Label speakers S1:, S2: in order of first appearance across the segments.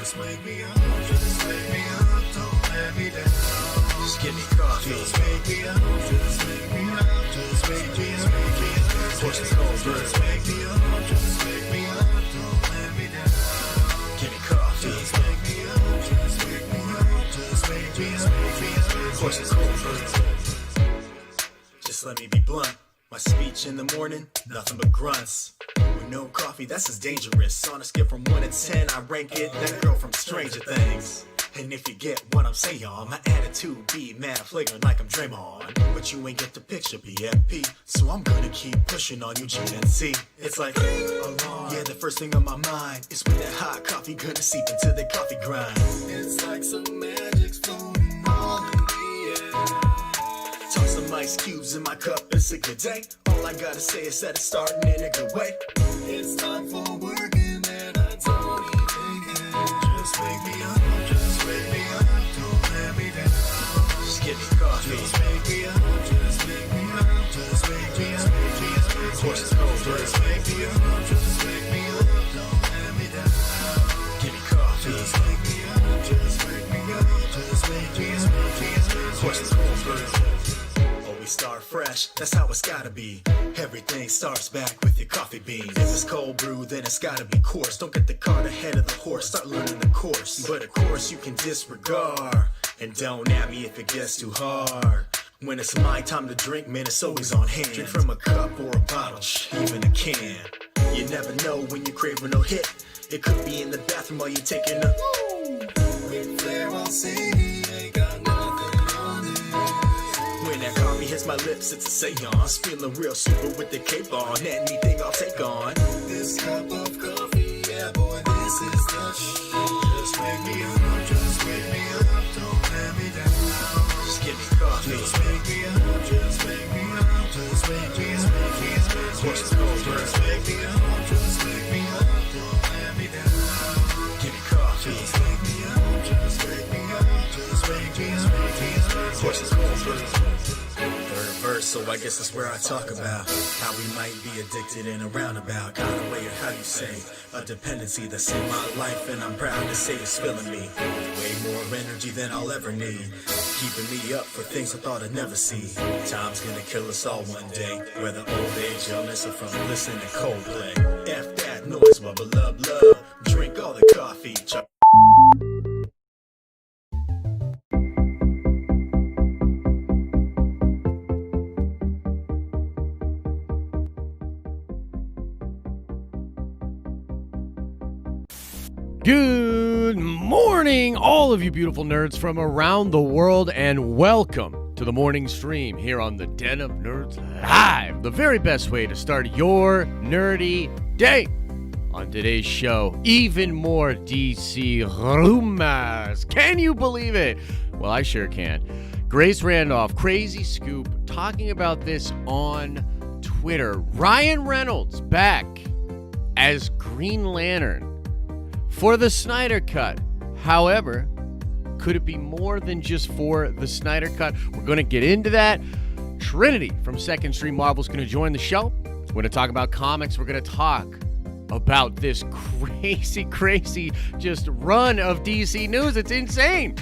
S1: Just wake me up, just wake me up, don't let me down. Just give me coffee. Just wake me up, just wake me up, just wake me up, just wake me up, just wake me up, don't let me down. Give me coffee. Just wake me up, just wake me up, just wake me up, just wake me up. Just let me be blunt. My speech in the morning, nothing but grunts. With no coffee, that's as dangerous. On a scale from 1 to 10, I rank it that girl from Stranger Things. And if you get what I'm saying, my attitude be mad flagrant like I'm Draymond. But you ain't get the picture, BFP. So I'm gonna keep pushing on you, GNC. It's like, yeah, the first thing on my mind is when that hot coffee gonna seep into the coffee grind. It's like some magic's floating all in the air. Toss some ice cubes in my cup, it's a good day. All I gotta say is that it's starting in a good way. It's time for work and then I don't even care. Just wake me up, just wake me up, don't let me down. Just give me coffee. Just wake me up, just wake me up, just wake me up, just wake me up, just wake me up, don't let me down. Give me coffee. Just wake me up, just wake me up, just wake me up, Always start fresh, that's how it's gotta be. Everything starts back with your coffee beans. If it's cold brew, then it's gotta be coarse. Don't get the cart ahead of the horse, start learning the course. But of course you can disregard, and don't at me if it gets too hard. When it's my time to drink, man, it's always on hand. Drink from a cup or a bottle, even a can. You never know when you're craving a hit. It could be in the bathroom while you're taking a Ric Flair, I'll say he ain't got nothing on it. When that coffee hits my lips, it's a seance. Feeling real super with the cape on. Anything I'll take on. This cup of coffee, yeah boy, this is the shit. Just wake me up, just wake me up, don't let me down. Just give me coffee. Just wake me up, just wake me up, just wake me up, just wake me up, just wake me up, just wake me up, don't let me down. Give me coffee. Just wake me up, just wake me up, just wake me up, Third verse, so I guess that's where I talk about how we might be addicted in a roundabout kind of way, or how you say, a dependency that's in my life, and I'm proud to say it's filling me with way more energy than I'll ever need, keeping me up for things I thought I'd never see. Time's gonna kill us all one day, whether old age, illness, or from listening to Coldplay. F that noise, wubba love, love, drink all the coffee.
S2: Good morning, all of you beautiful nerds from around the world, and welcome to the morning stream here on the Den of Nerds Live, the very best way to start your nerdy day. On today's show, even more DC rumors. Can you believe it? Well, I sure can. Grace Randolph, crazy scoop, talking about this on Twitter. Ryan Reynolds back as Green Lantern for the Snyder Cut. However, could it be more than just for the Snyder Cut? We're going to get into that. Trinity from Second Stream Marvel's going to join the show. We're going to talk about comics. We're going to talk about this crazy just run of DC news. It's insane.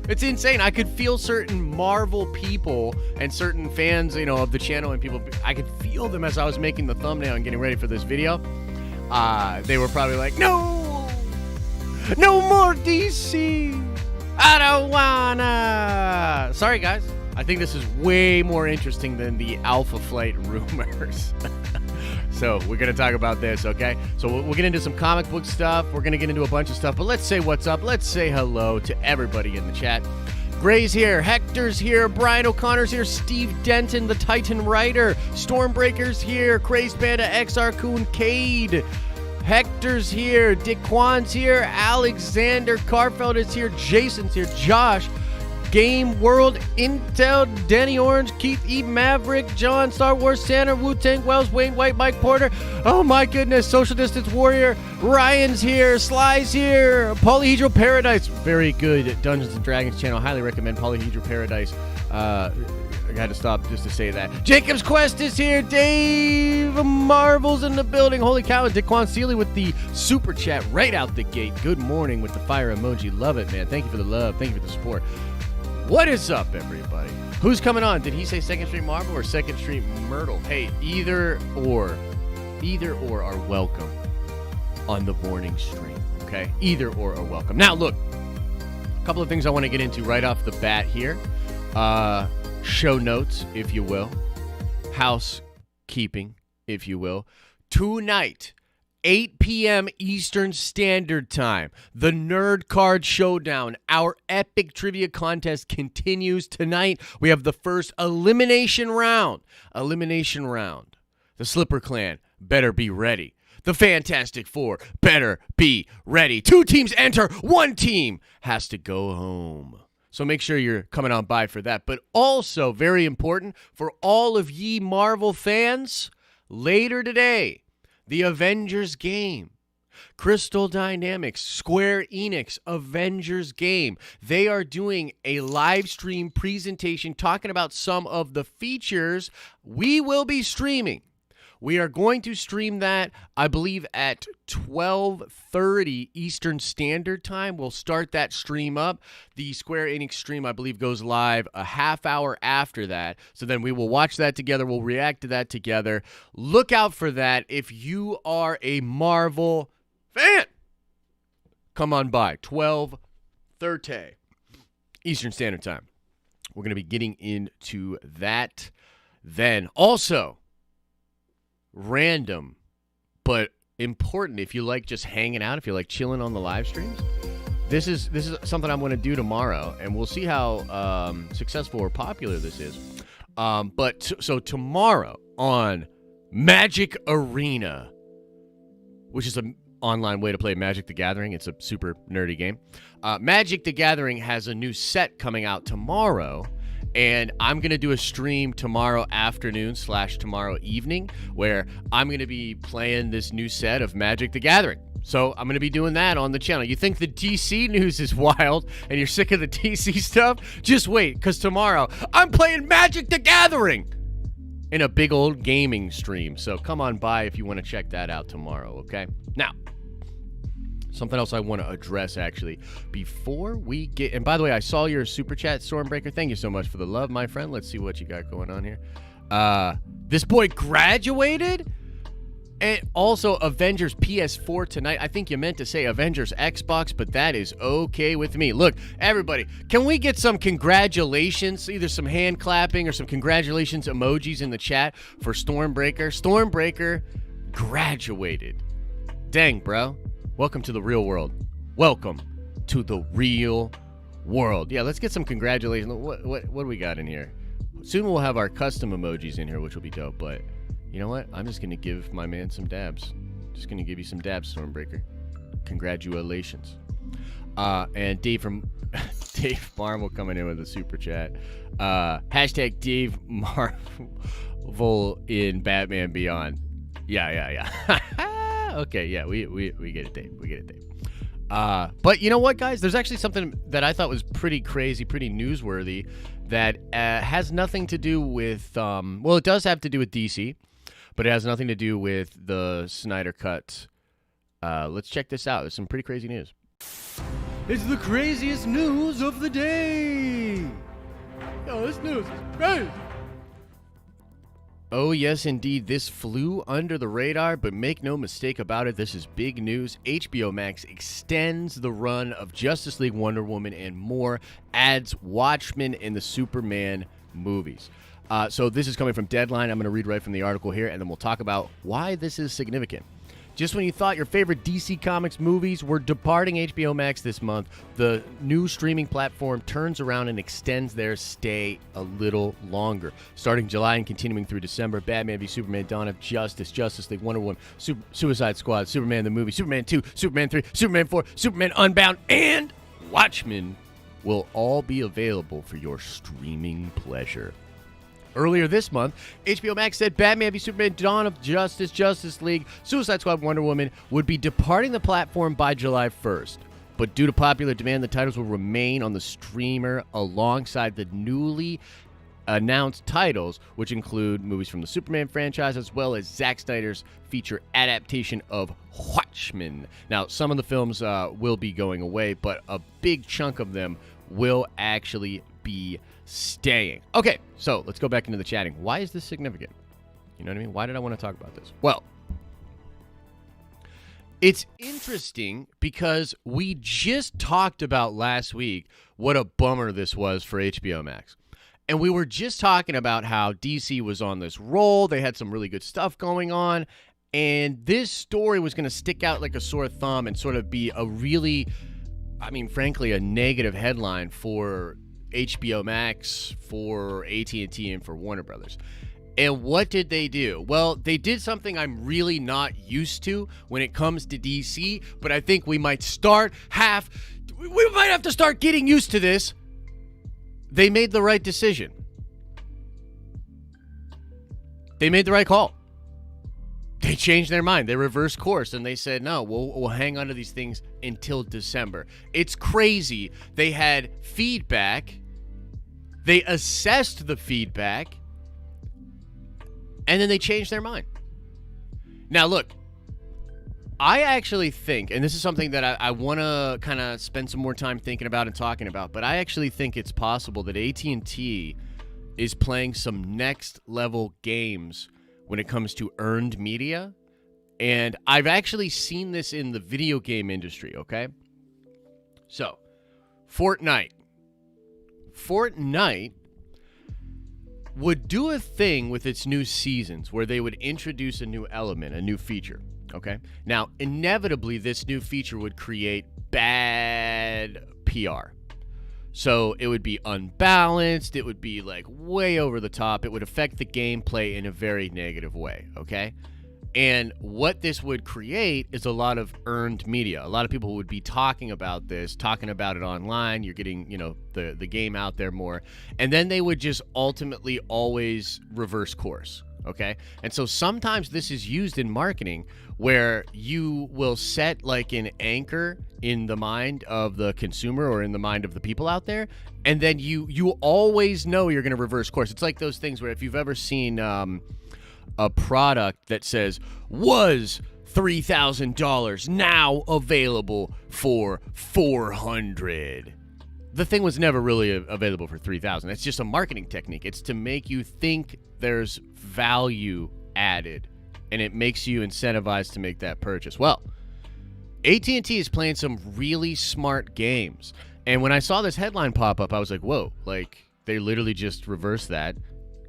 S2: It's insane. I could feel certain Marvel people and certain fans, of the channel and people, I could feel them as I was making the thumbnail and getting ready for this video. They were probably like, no more DC. I don't wanna. Sorry, guys. I think this is way more interesting than the Alpha Flight rumors. So we're going to talk about this, okay? So we'll get into some comic book stuff. We're going to get into a bunch of stuff. But let's say what's up. Let's say hello to everybody in the chat. Gray's here. Hector's here. Brian O'Connor's here. Steve Denton, the Titan Writer. Stormbreaker's here. Crazed Panda, XR Coon, Cade. Hector's here. Dick Kwan's here. Alexander Carfeld is here. Jason's here. Josh. Game World, Intel, Danny Orange, Keith E. Maverick, John, Star Wars, Santa, Wu-Tang, Wells, Wayne White, Mike Porter. Oh my goodness, Social Distance Warrior. Ryan's here. Sly's here. Polyhedral Paradise. Very good Dungeons & Dragons channel. Highly recommend Polyhedral Paradise. I had to stop just to say that. Jacob's Quest is here. Dave Marvel's in the building. Holy cow. Daquan Seeley with the super chat right out the gate. Good morning with the fire emoji. Love it, man. Thank you for the love. Thank you for the support. What is up, everybody? Who's coming on? Did he say 2nd Street Marvel or 2nd Street Myrtle? Hey, either or are welcome on the morning stream, okay? Either or are welcome. Now, look, a couple of things I want to get into right off the bat here. Show notes, if you will. Housekeeping, if you will. Tonight, 8 p.m. Eastern Standard Time, the Nerd Card Showdown, our epic trivia contest continues tonight. We have the first elimination round. The Slipper Clan better be ready. The Fantastic Four better be ready. 2 teams enter. 1 team has to go home. So make sure you're coming on by for that. But also, very important for all of ye Marvel fans, later today, the Avengers game. Crystal Dynamics, Square Enix, Avengers game. They are doing a live stream presentation talking about some of the features we will be streaming. We are going to stream that, I believe, at 12:30 Eastern Standard Time. We'll start that stream up. The Square Enix stream, I believe, goes live a half hour after that. So then we will watch that together. We'll react to that together. Look out for that if you are a Marvel fan. Come on by, 12:30 Eastern Standard Time. We're going to be getting into that then. Also, random but important, if you like just hanging out, if you like chilling on the live streams, this is something I'm going to do tomorrow, and we'll see how successful or popular this is. So tomorrow on Magic Arena, which is an online way to play Magic the Gathering. It's a super nerdy game. Magic the Gathering has a new set coming out tomorrow. And I'm going to do a stream tomorrow afternoon / tomorrow evening where I'm going to be playing this new set of Magic the Gathering. So I'm going to be doing that on the channel. You think the DC news is wild and you're sick of the DC stuff? Just wait, because tomorrow I'm playing Magic the Gathering in a big old gaming stream. So come on by if you want to check that out tomorrow, okay? Now, something else I want to address, actually, before we get... And by the way, I saw your super chat, Stormbreaker. Thank you so much for the love, my friend. Let's see what you got going on here. This boy graduated? And also, Avengers PS4 tonight. I think you meant to say Avengers Xbox, but that is okay with me. Look, everybody, can we get some congratulations, either some hand clapping or some congratulations emojis in the chat for Stormbreaker? Stormbreaker graduated. Dang, bro. Welcome to the real world. Welcome to the real world. Yeah, let's get some congratulations. What do we got in here? Soon we'll have our custom emojis in here, which will be dope. But you know what? I'm just going to give my man some dabs. Just going to give you some dabs, Stormbreaker. Congratulations. And Dave Marvel coming in with a super chat. Hashtag Dave Marvel in Batman Beyond. Yeah. Okay, yeah, we get it, Dave. We get it, Dave. But you know what, guys? There's actually something that I thought was pretty crazy, pretty newsworthy that has nothing to do with, well, it does have to do with DC, but it has nothing to do with the Snyder Cut. Let's check this out. There's some pretty crazy news. It's the craziest news of the day. Yo, this news is crazy. Oh, yes, indeed. This flew under the radar, but make no mistake about it, this is big news. HBO Max extends the run of Justice League, Wonder Woman, and more, adds Watchmen and the Superman movies. So this is coming from Deadline. I'm going to read right from the article here, and then we'll talk about why this is significant. Just when you thought your favorite DC Comics movies were departing HBO Max this month, the new streaming platform turns around and extends their stay a little longer. Starting July and continuing through December, Batman v Superman, Dawn of Justice, Justice League, Wonder Woman, Suicide Squad, Superman the movie, Superman 2, Superman 3, Superman 4, Superman Unbound, and Watchmen will all be available for your streaming pleasure. Earlier this month, HBO Max said Batman v Superman, Dawn of Justice, Justice League, Suicide Squad, Wonder Woman would be departing the platform by July 1st. But due to popular demand, the titles will remain on the streamer alongside the newly announced titles, which include movies from the Superman franchise, as well as Zack Snyder's feature adaptation of Watchmen. Now, some of the films will be going away, but a big chunk of them will actually be staying. Okay, so let's go back into the chatting. Why is this significant? You know what I mean? Why did I want to talk about this? Well, it's interesting because we just talked about last week what a bummer this was for HBO Max. And we were just talking about how DC was on this roll. They had some really good stuff going on. And this story was going to stick out like a sore thumb and sort of be a really, frankly, a negative headline for HBO Max, for AT&T, and for Warner Brothers. And what did they do? Well, they did something I'm really not used to when it comes to DC, but I think we might have to start getting used to this. They made the right decision. They made the right call. They changed their mind. They reversed course, and they said, no, we'll hang on to these things until December. It's crazy. They had feedback. They assessed the feedback. And then they changed their mind. Now, look, I actually think, and this is something that I want to kind of spend some more time thinking about and talking about, but I actually think it's possible that AT&T is playing some next-level games when it comes to earned media. And I've actually seen this in the video game industry, okay? So, Fortnite would do a thing with its new seasons where they would introduce a new element, a new feature, okay? Now, inevitably, this new feature would create bad PR. So it would be unbalanced, it would be like way over the top, it would affect the gameplay in a very negative way, okay? And what this would create is a lot of earned media. A lot of people would be talking about this, talking about it online. You're getting, the game out there more. And then they would just ultimately always reverse course, okay? And so sometimes this is used in marketing where you will set like an anchor in the mind of the consumer or in the mind of the people out there. And then you always know you're going to reverse course. It's like those things where if you've ever seen a product that says was $3,000 now available for $400. The thing was never really available for $3,000. It's just a marketing technique. It's to make you think there's value added, and it makes you incentivized to make that purchase. Well, AT&T is playing some really smart games. And when I saw this headline pop up, I was like, whoa, like they literally just reversed that.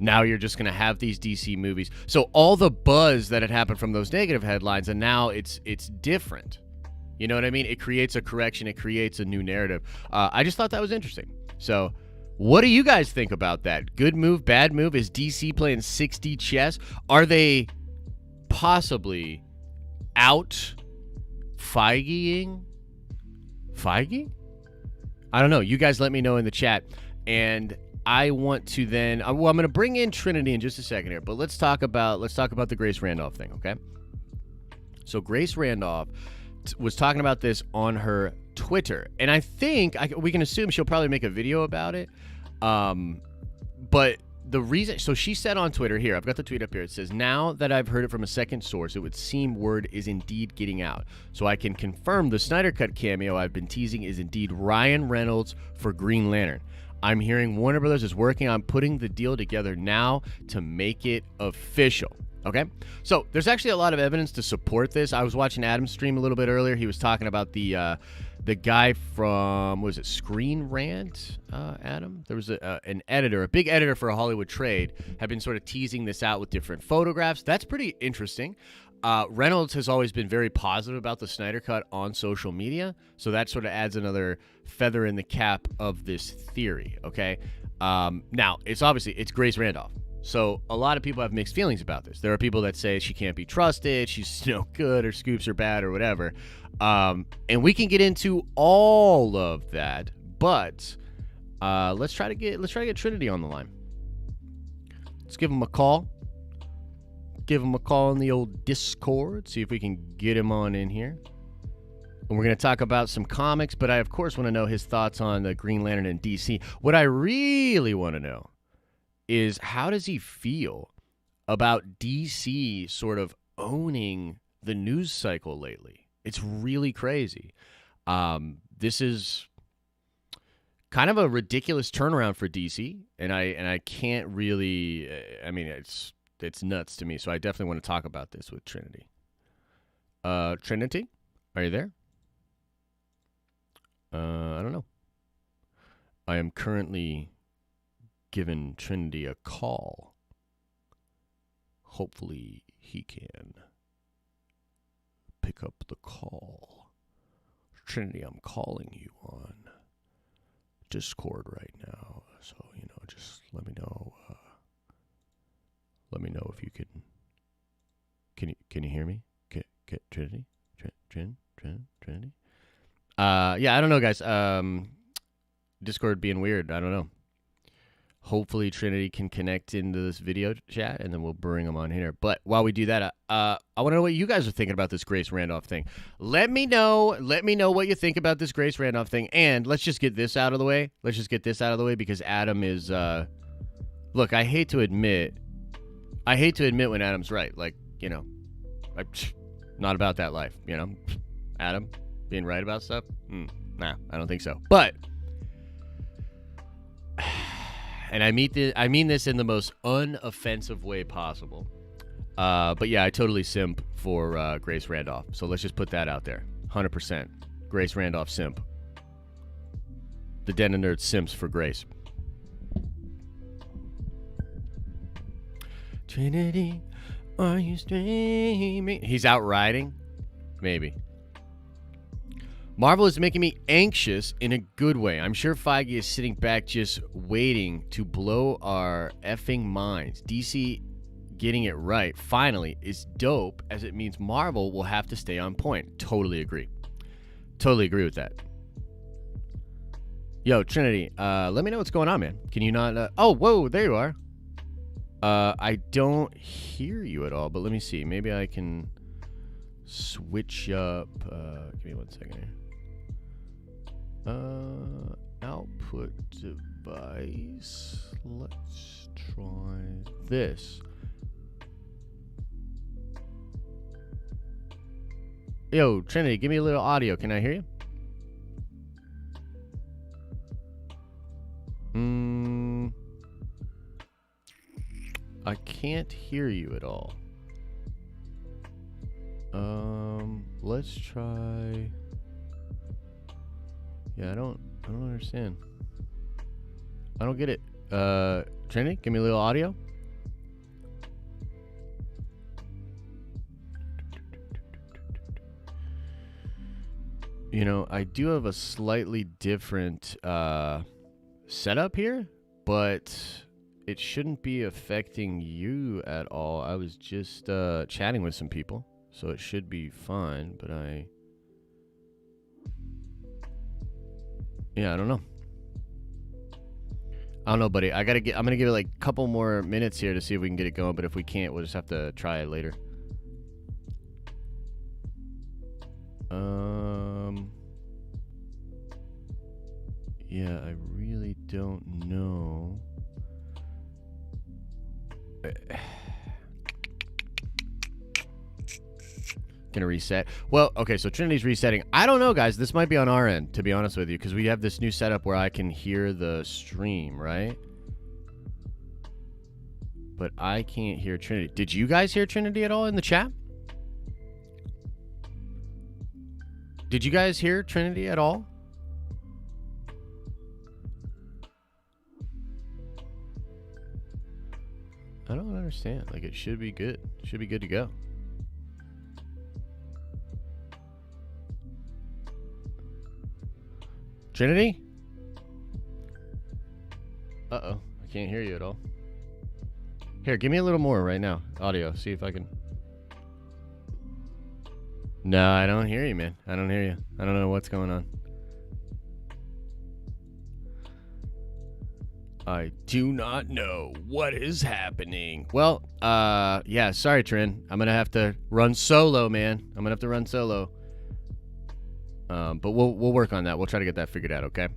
S2: Now you're just going to have these DC movies. So all the buzz that had happened from those negative headlines, and now it's different. You know what I mean? It creates a correction. It creates a new narrative. I just thought that was interesting. So what do you guys think about that? Good move, bad move? Is DC playing 6D chess? Are they possibly out Feigeing? Feige? I don't know. You guys let me know in the chat. And I want to then, I'm going to bring in Trinity in just a second here, but let's talk about the Grace Randolph thing, okay? So Grace Randolph was talking about this on her Twitter, and I think we can assume she'll probably make a video about it. But the reason, so she said on Twitter here, I've got the tweet up here. It says, now that I've heard it from a second source, it would seem word is indeed getting out. So I can confirm the Snyder Cut cameo I've been teasing is indeed Ryan Reynolds for Green Lantern. I'm hearing Warner Brothers is working on putting the deal together now to make it official. Okay? So there's actually a lot of evidence to support this. I was watching Adam's stream a little bit earlier. He was talking about the guy from, what was it, Screen Rant, Adam? There was an editor, a big editor for a Hollywood trade, had been sort of teasing this out with different photographs. That's pretty interesting. Reynolds has always been very positive about the Snyder Cut on social media, so that sort of adds another feather in the cap of this theory, okay? Now, it's Grace Randolph, so a lot of people have mixed feelings about this. There are people that say she can't be trusted, she's no good, or scoops are bad, or whatever, and we can get into all of that, but let's try to get Trinity on the line. Let's give him a call. Give him a call in the old Discord, see if we can get him on in here. And we're going to talk about some comics, but I, of course, want to know his thoughts on the Green Lantern and DC. What I really want to know is how does he feel about DC sort of owning the news cycle lately? It's really crazy. This is kind of a ridiculous turnaround for DC, and I can't really. I mean, it's nuts to me. So I definitely want to talk about this with Trinity. Trinity, are you there? I don't know. I am currently giving Trinity a call. Hopefully he can pick up the call. Trinity, I'm calling you on Discord right now. So, just let me know. Let me know if you can. Can you hear me? Get Trinity? Trinity? Yeah, I don't know, guys. Discord being weird. I don't know. Hopefully Trinity can connect into this video chat, and then we'll bring them on here. But while we do that, I want to know what you guys are thinking about this Grace Randolph thing. Let me know what you think about this Grace Randolph thing, and let's just get this out of the way. Because Adam is, look, I hate to admit when Adam's right. Like, I'm not about that life, Adam being right about stuff? Nah, I don't think so. But, and I mean this in the most unoffensive way possible. But yeah, I totally simp for Grace Randolph. So let's just put that out there. 100%. Grace Randolph simp. The Den of Nerds simps for Grace. Trinity, are you streaming? He's out riding? Maybe. Marvel is making me anxious in a good way. I'm sure Feige is sitting back just waiting to blow our effing minds. DC getting it right, finally, is dope, as it means Marvel will have to stay on point. Totally agree. Totally agree with that. Yo, Trinity, let me know what's going on, man. Can you not... oh, whoa, there you are. I don't hear you at all, but let me see. Maybe I can switch up... give me 1 second here. Output device. Let's try this. Yo, Trinity, give me a little audio. Can I hear you? I can't hear you at all. Let's try. Yeah, I don't understand. I don't get it. Trinity, give me a little audio. I do have a slightly different setup here, but it shouldn't be affecting you at all. I was just chatting with some people, so it should be fine, but yeah, I don't know. Buddy. I'm gonna give it like a couple more minutes here to see if we can get it going, but if we can't, we'll just have to try it later. Yeah, I really don't know. Gonna reset. Well, okay, so Trinity's resetting. I don't know, guys. This might be on our end, to be honest with you, because we have this new setup where I can hear the stream, right? But I can't hear Trinity. Did you guys hear Trinity at all in the chat? Did you guys hear Trinity at all? I don't understand. Like, it should be good. It should be good to go. Trinity? Uh-oh. I can't hear you at all. Here, give me a little more right now. Audio. See if I can... No, I don't hear you, man. I don't hear you. I don't know what's going on. I do not know what is happening. Well, yeah, sorry, Trin. I'm going to have to run solo, man. I'm going to have to run solo. But we'll work on that. We'll try to get that figured out, okay?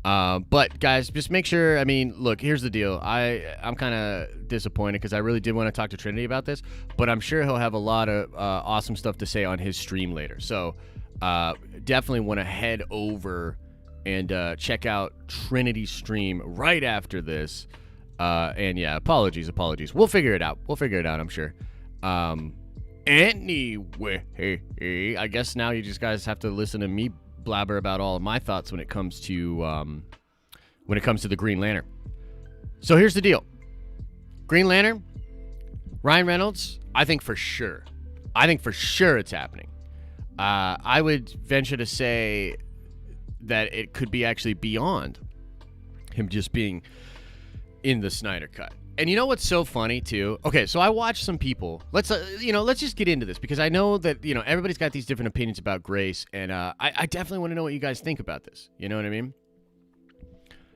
S2: But guys, just make sure. I mean, look, here's the deal. I'm kind of disappointed because I really did want to talk to Trinity about this, but I'm sure he'll have a lot of awesome stuff to say on his stream later. So definitely want to head over and check out Trinity's stream right after this. And yeah, apologies. We'll figure it out. I'm sure. Anyway, I guess now you just guys have to listen to me blabber about all of my thoughts when it comes to the Green Lantern. So here's the deal. Green Lantern, Ryan Reynolds, I think for sure it's happening. I would venture to say that it could be actually beyond him just being in the Snyder Cut. And you know what's so funny too? Okay, so I watched some people. Let's just get into this because I know that everybody's got these different opinions about Grace, and I definitely want to know what you guys think about this. You know what I mean?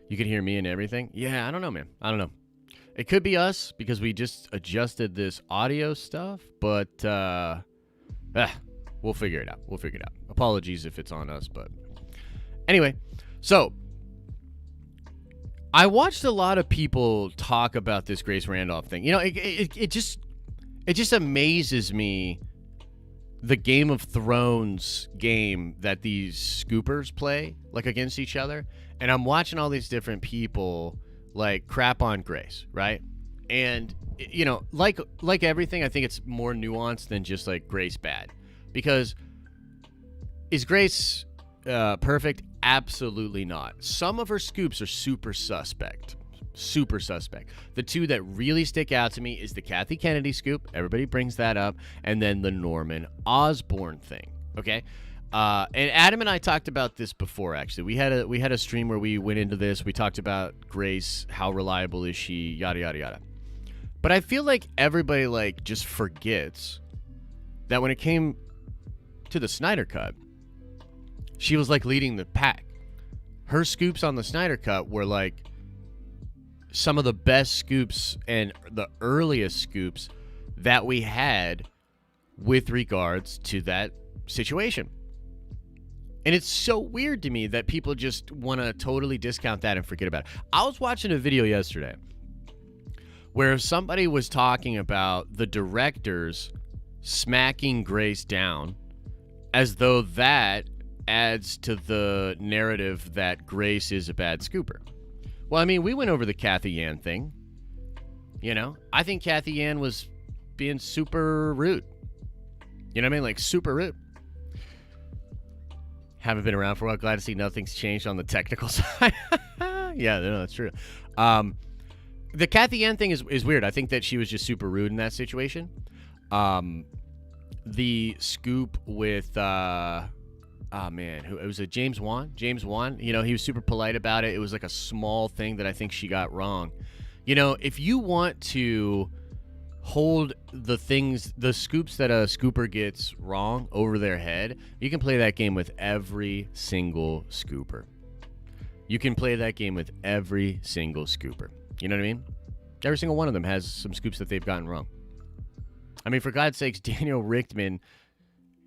S2: You can hear me and everything. Yeah, I don't know, man. I don't know. It could be us because we just adjusted this audio stuff, but we'll figure it out. Apologies if it's on us, but anyway, so I watched a lot of people talk about this Grace Randolph thing. It just amazes me the Game of Thrones game that these scoopers play like against each other. And I'm watching all these different people like crap on Grace, right? And like everything, I think it's more nuanced than just like Grace bad. Because is Grace perfect? Absolutely not. Some of her scoops are super suspect. The two that really stick out to me is the Kathy Kennedy scoop. Everybody brings that up. And then the Norman Osborn thing. Okay. And Adam and I talked about this before, actually. We had a stream where we went into this. We talked about Grace. How reliable is she? Yada, yada, yada. But I feel like everybody just forgets that when it came to the Snyder Cut, she was leading the pack. Her scoops on the Snyder Cut were some of the best scoops and the earliest scoops that we had with regards to that situation. And it's so weird to me that people just want to totally discount that and forget about it. I was watching a video yesterday where somebody was talking about the directors smacking Grace down as though that adds to the narrative that Grace is a bad scooper. Well, I mean, we went over the Kathy Yan thing. I think Kathy Yan was being super rude. You know what I mean? Super rude. Haven't been around for a while. Glad to see nothing's changed on the technical side. Yeah, no, that's true. The Kathy Yan thing is weird. I think that she was just super rude in that situation. The scoop with it was a James Wan. He was super polite about it. It was a small thing that I think she got wrong. If you want to hold the scoops that a scooper gets wrong over their head, you can play that game with every single scooper. You know what I mean? Every single one of them has some scoops that they've gotten wrong. I mean, for God's sakes, Daniel Richtman,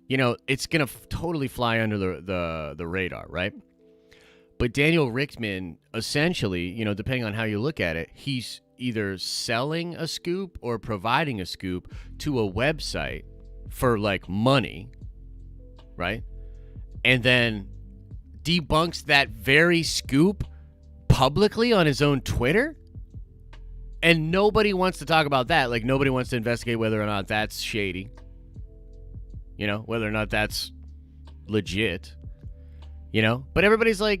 S2: it's going to totally fly under the radar, right? But Daniel Richtman, essentially, depending on how you look at it, he's either selling a scoop or providing a scoop to a website for money, right? And then debunks that very scoop publicly on his own Twitter. And nobody wants to talk about that. Nobody wants to investigate whether or not that's shady. Whether or not that's legit. But everybody's I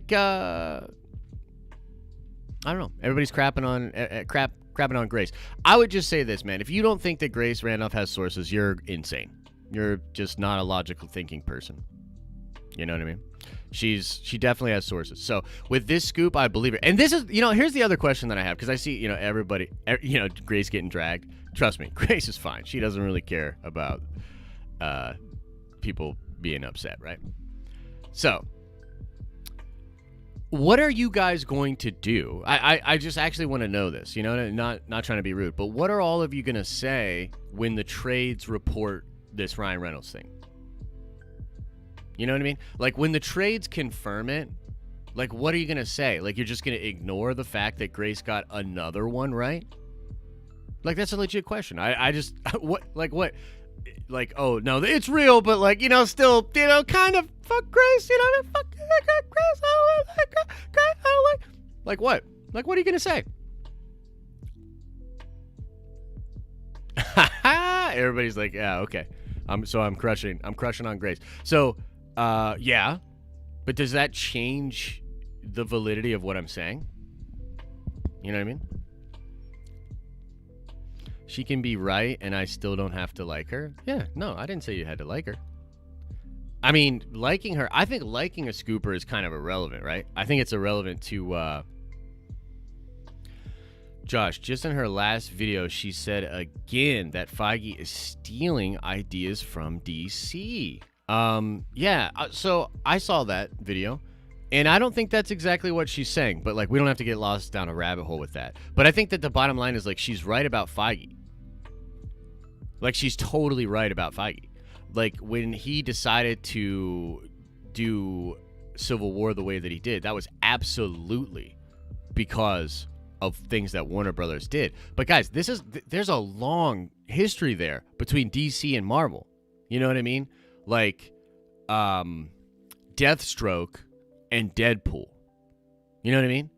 S2: don't know. Everybody's crapping on Grace. I would just say this, man. If you don't think that Grace Randolph has sources, you're insane. You're just not a logical thinking person. You know what I mean? She definitely has sources. So with this scoop, I believe her. And this is, here's the other question that I have, because I see, everybody, Grace getting dragged. Trust me, Grace is fine. She doesn't really care about people being upset, right? So what are you guys going to do? I just actually want to know this, not trying to be rude, but what are all of you going to say when the trades report this Ryan Reynolds thing? You know what I mean? When the trades confirm it, Like, what are you going to say? Like, you're just going to ignore the fact that Grace got another one right? Like, that's a legit question. I just, what? Like, oh, no, it's real, but, like, you know, still, you know, kind of fuck Grace, you know what I mean? Fuck Grace, I don't like what? Like, what are you going to say? Everybody's like, yeah, okay. I'm crushing on Grace. So, yeah, but does that change the validity of what I'm saying? You know what I mean? She can be right and I still don't have to like her. Yeah, no, I didn't say you had to like her. I mean, liking her, I think liking a scooper is kind of irrelevant, right? I think it's irrelevant to, Josh, just in her last video, she said again that Feige is stealing ideas from DC. Yeah, so I saw that video, and I don't think that's exactly what she's saying, but, like, we don't have to get lost down a rabbit hole with that. But I think that the bottom line is, like, she's right about Feige. Like, she's totally right about Feige. Like, when he decided to do Civil War the way that he did, that was absolutely because of things that Warner Brothers did. But guys, there's a long history there between DC and Marvel. You know what I mean? Like, Deathstroke and Deadpool. You know what I mean?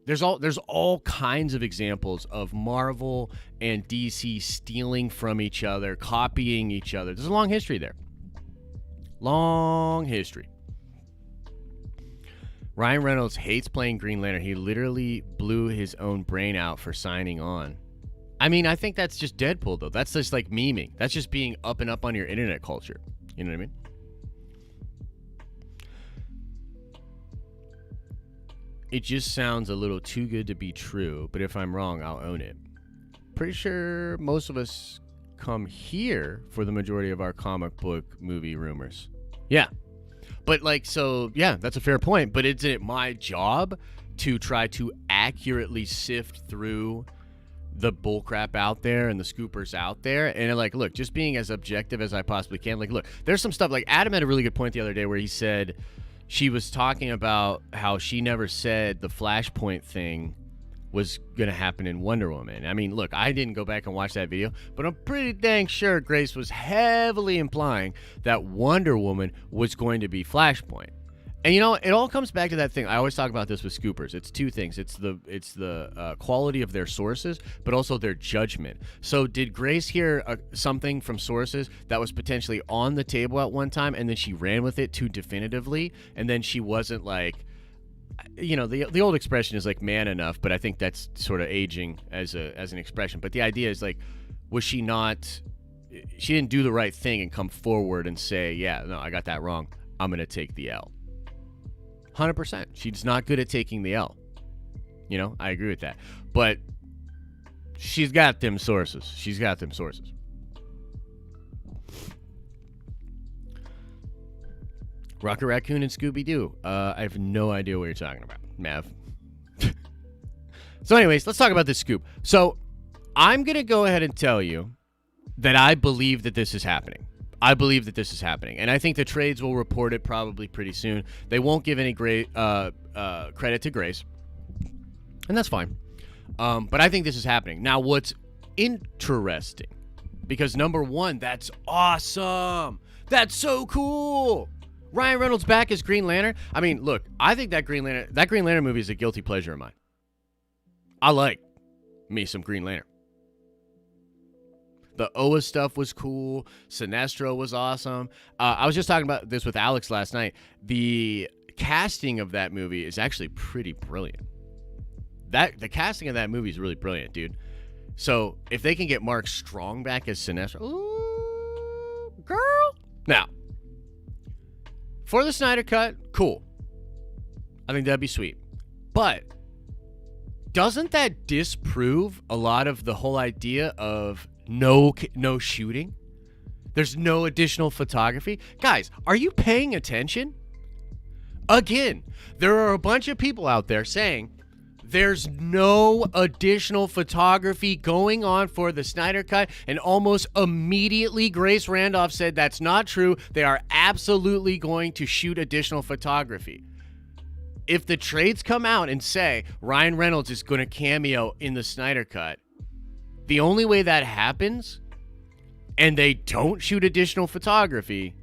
S2: There's all kinds of examples of Marvel and DC stealing from each other, copying each other. There's a long history there. Long history. Ryan Reynolds hates playing Green Lantern. He literally blew his own brain out for signing on. I mean, I think that's just Deadpool, though. That's just like memeing. That's just being up and up on your internet culture. You know what I mean? It just sounds a little too good to be true, but if I'm wrong, I'll own it. Pretty sure most of us come here for the majority of our comic book movie rumors. Yeah. But, like, so, yeah, that's a fair point. But isn't it my job to try to accurately sift through the bullcrap out there and the scoopers out there? And, like, look, just being as objective as I possibly can. Like, look, there's some stuff. Like, Adam had a really good point the other day where he said she was talking about how she never said the Flashpoint thing was going to happen in Wonder Woman. I mean, look, I didn't go back and watch that video, but I'm pretty dang sure Grace was heavily implying that Wonder Woman was going to be Flashpoint. And, you know, it all comes back to that thing. I always talk about this with scoopers. It's two things. It's the quality of their sources, but also their judgment. So did Grace hear something from sources that was potentially on the table at one time, and then she ran with it too definitively, and then she wasn't like, you know, the old expression is like man enough, but I think that's sort of aging as an expression. But the idea is like, was she not? She didn't do the right thing and come forward and say, yeah, no, I got that wrong. I'm gonna take the L. 100%. She's not good at taking the L. You know, I agree with that. But she's got them sources. She's got them sources. Rocket Raccoon and Scooby-Doo. I have no idea what you're talking about, Mav. So anyways, let's talk about this scoop. So I'm going to go ahead and tell you that I believe that this is happening. I believe that this is happening. And I think the trades will report it probably pretty soon. They won't give any great credit to Grace. And that's fine. But I think this is happening. Now, what's interesting, because number one, that's awesome. That's so cool. Ryan Reynolds back as Green Lantern. I mean, look, I think that Green Lantern movie is a guilty pleasure of mine. I like me some Green Lantern. The Oa stuff was cool. Sinestro was awesome. I was just talking about this with Alex last night. The casting of that movie is actually pretty brilliant. The casting of that movie is really brilliant, dude. So if they can get Mark Strong back as Sinestro, ooh, girl. Now, for the Snyder Cut, cool. I think that'd be sweet. But doesn't that disprove a lot of the whole idea of no shooting? There's no additional photography. Guys, are you paying attention? Again, there are a bunch of people out there saying there's no additional photography going on for the Snyder Cut, and almost immediately Grace Randolph said that's not true. They are absolutely going to shoot additional photography. if the trades come out and say Ryan Reynolds is going to cameo in the Snyder Cut, the only way that happens and they don't shoot additional photography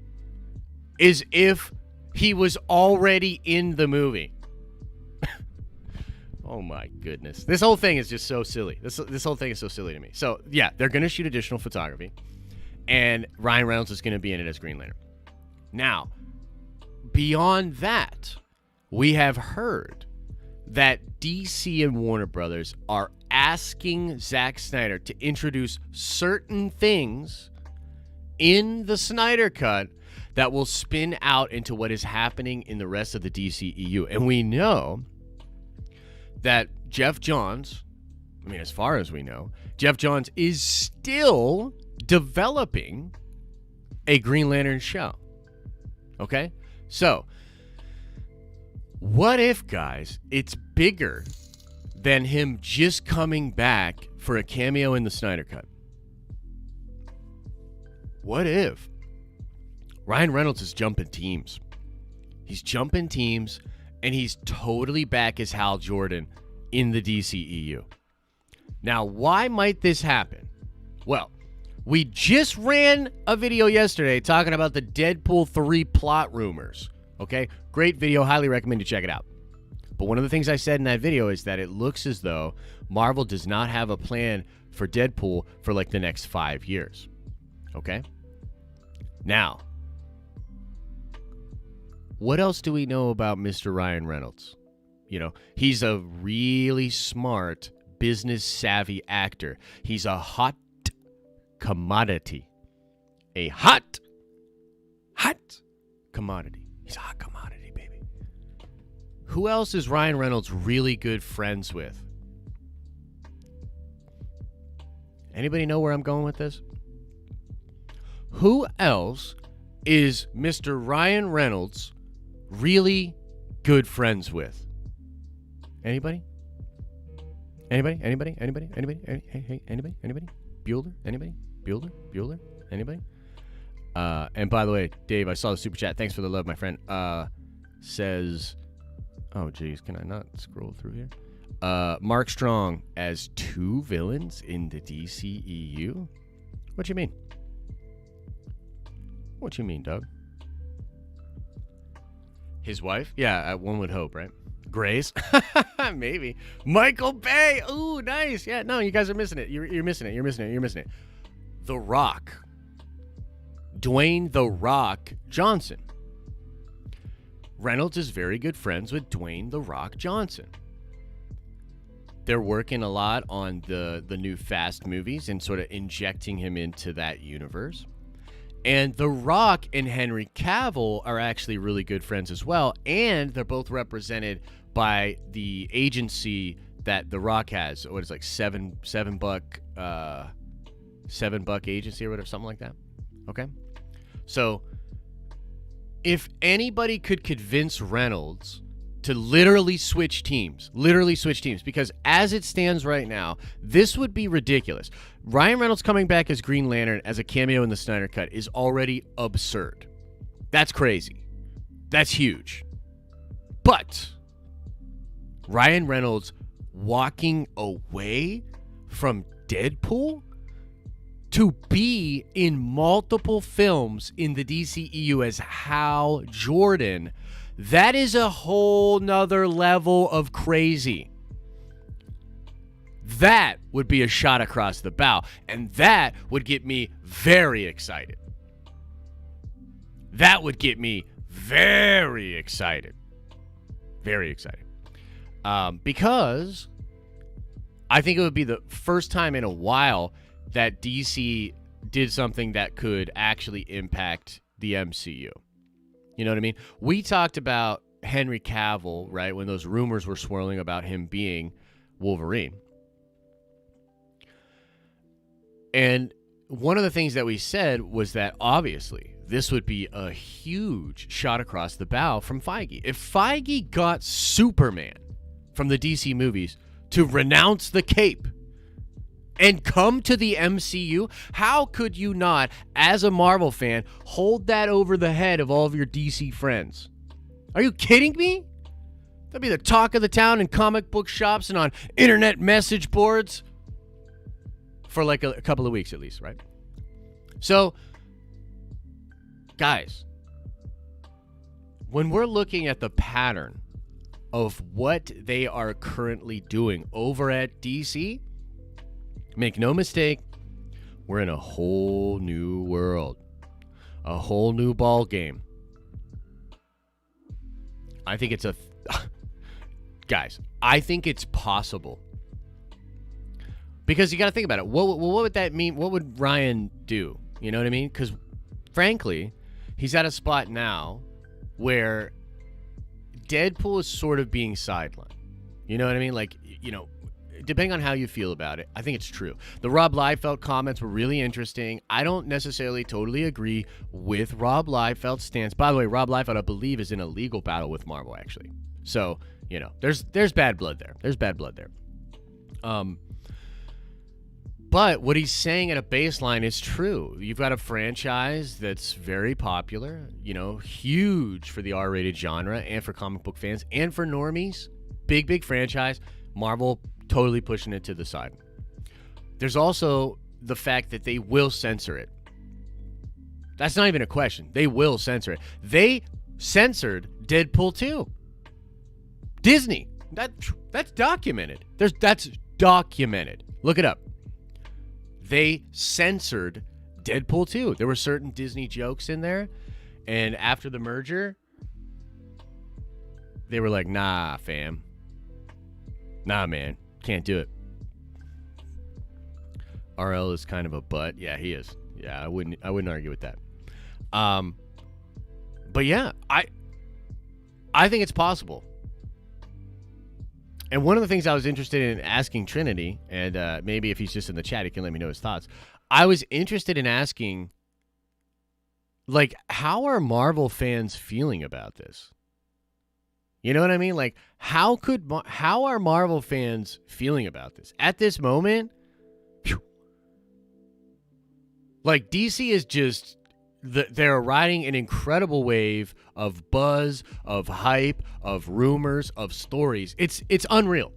S2: is if he was already in the movie. Oh my goodness. This whole thing is just so silly. This whole thing is so silly to me. So, yeah, they're going to shoot additional photography and Ryan Reynolds is going to be in it as Green Lantern. Now, beyond that, we have heard that DC and Warner Brothers are asking Zack Snyder to introduce certain things in the Snyder Cut that will spin out into what is happening in the rest of the DCEU. And we know that Jeff Johns, as far as we know, Jeff Johns is still developing a Green Lantern show. Okay? So, what if, guys, it's bigger than him just coming back for a cameo in the Snyder Cut? What if Ryan Reynolds is jumping teams? He's jumping teams, and he's totally back as Hal Jordan in the DCEU. Now, why might this happen? Well, we just ran a video yesterday talking about the Deadpool 3 plot rumors. Okay? Great video. Highly recommend you check it out. But one of the things I said in that video is that it looks as though Marvel does not have a plan for Deadpool for like the next 5 years. Okay? Now, what else do we know about Mr. Ryan Reynolds? He's a really smart, business-savvy actor. He's a hot commodity. A hot commodity. He's a hot commodity, baby. Who else is Ryan Reynolds really good friends with? Anybody know where I'm going with this? Who else is Mr. Ryan Reynolds really good friends with? Anybody? Anybody? Anybody? Anybody? Anybody? Anybody? Anybody? Bueller? Anybody? Bueller? Anybody? And by the way, Dave, I saw the super chat. Thanks for the love, my friend. Says, oh geez, can I not scroll through here? Mark Strong as 2 villains in the DCEU? What you mean? What you mean, Doug? His wife? Yeah, one would hope, right? Grace? Maybe. Michael Bay! Ooh, nice. Yeah, no, you guys are missing it. You're missing it. You're missing it. The Rock. Dwayne The Rock Johnson. Reynolds is very good friends with Dwayne The Rock Johnson. They're working a lot on the new Fast movies and sort of injecting him into that universe. And The Rock and Henry Cavill are actually really good friends as well. And they're both represented by the agency that The Rock has. What is it, like seven buck agency or whatever, something like that. Okay. So if anybody could convince Reynolds to literally switch teams, because as it stands right now, this would be ridiculous. Ryan Reynolds coming back as Green Lantern as a cameo in the Snyder Cut is already absurd. That's crazy. That's huge. But Ryan Reynolds walking away from Deadpool to be in multiple films in the DCEU as Hal Jordan, that is a whole nother level of crazy. That would be a shot across the bow, and that would get me very excited. That would get me very excited. Very excited. Because I think it would be the first time in a while that DC did something that could actually impact the MCU. You know what I mean? We talked about Henry Cavill, right, when those rumors were swirling about him being Wolverine. And one of the things that we said was that obviously this would be a huge shot across the bow from Feige. If Feige got Superman from the DC movies to renounce the cape and come to the MCU, how could you not, as a Marvel fan, hold that over the head of all of your DC friends? Are you kidding me? They'll be the talk of the town in comic book shops and on internet message boards for like a couple of weeks at least, right? So, guys, when we're looking at the pattern of what they are currently doing over at DC, make no mistake, we're in a whole new world, a whole new ball game. I think it's guys, I think it's possible. Because you got to think about it. What would that mean? What would Ryan do? You know what I mean? Because, frankly, he's at a spot now where Deadpool is sort of being sidelined. You know what I mean? Like, you know, depending on how you feel about it, I think it's true. The Rob Liefeld comments were really interesting. I don't necessarily totally agree with Rob Liefeld's stance. By the way, Rob Liefeld, I believe, is in a legal battle with Marvel, actually. So, you know, there's bad blood there. There's bad blood there. But what he's saying at a baseline is true. You've got a franchise that's very popular, you know, huge for the R-rated genre and for comic book fans and for normies. Big franchise. Marvel totally pushing it to the side. There's also the fact that they will censor it. That's not even a question. They will censor it. They censored Deadpool 2. Disney. That's documented. That's documented. Look it up. They censored Deadpool 2. There were certain Disney jokes in there, and after the merger, they were like, nah, fam. Nah, man. Can't do it. RL is kind of a butt. Yeah, he is. Yeah, I wouldn't argue with that. But yeah, I think it's possible. And one of the things I was interested in asking Trinity, and maybe if he's just in the chat, he can let me know his thoughts. I was interested in asking, like, how are Marvel fans feeling about this? You know what I mean? Like, how are Marvel fans feeling about this at this moment? Phew. Like, DC is just they're riding an incredible wave of buzz, of hype, of rumors, of stories. It's unreal.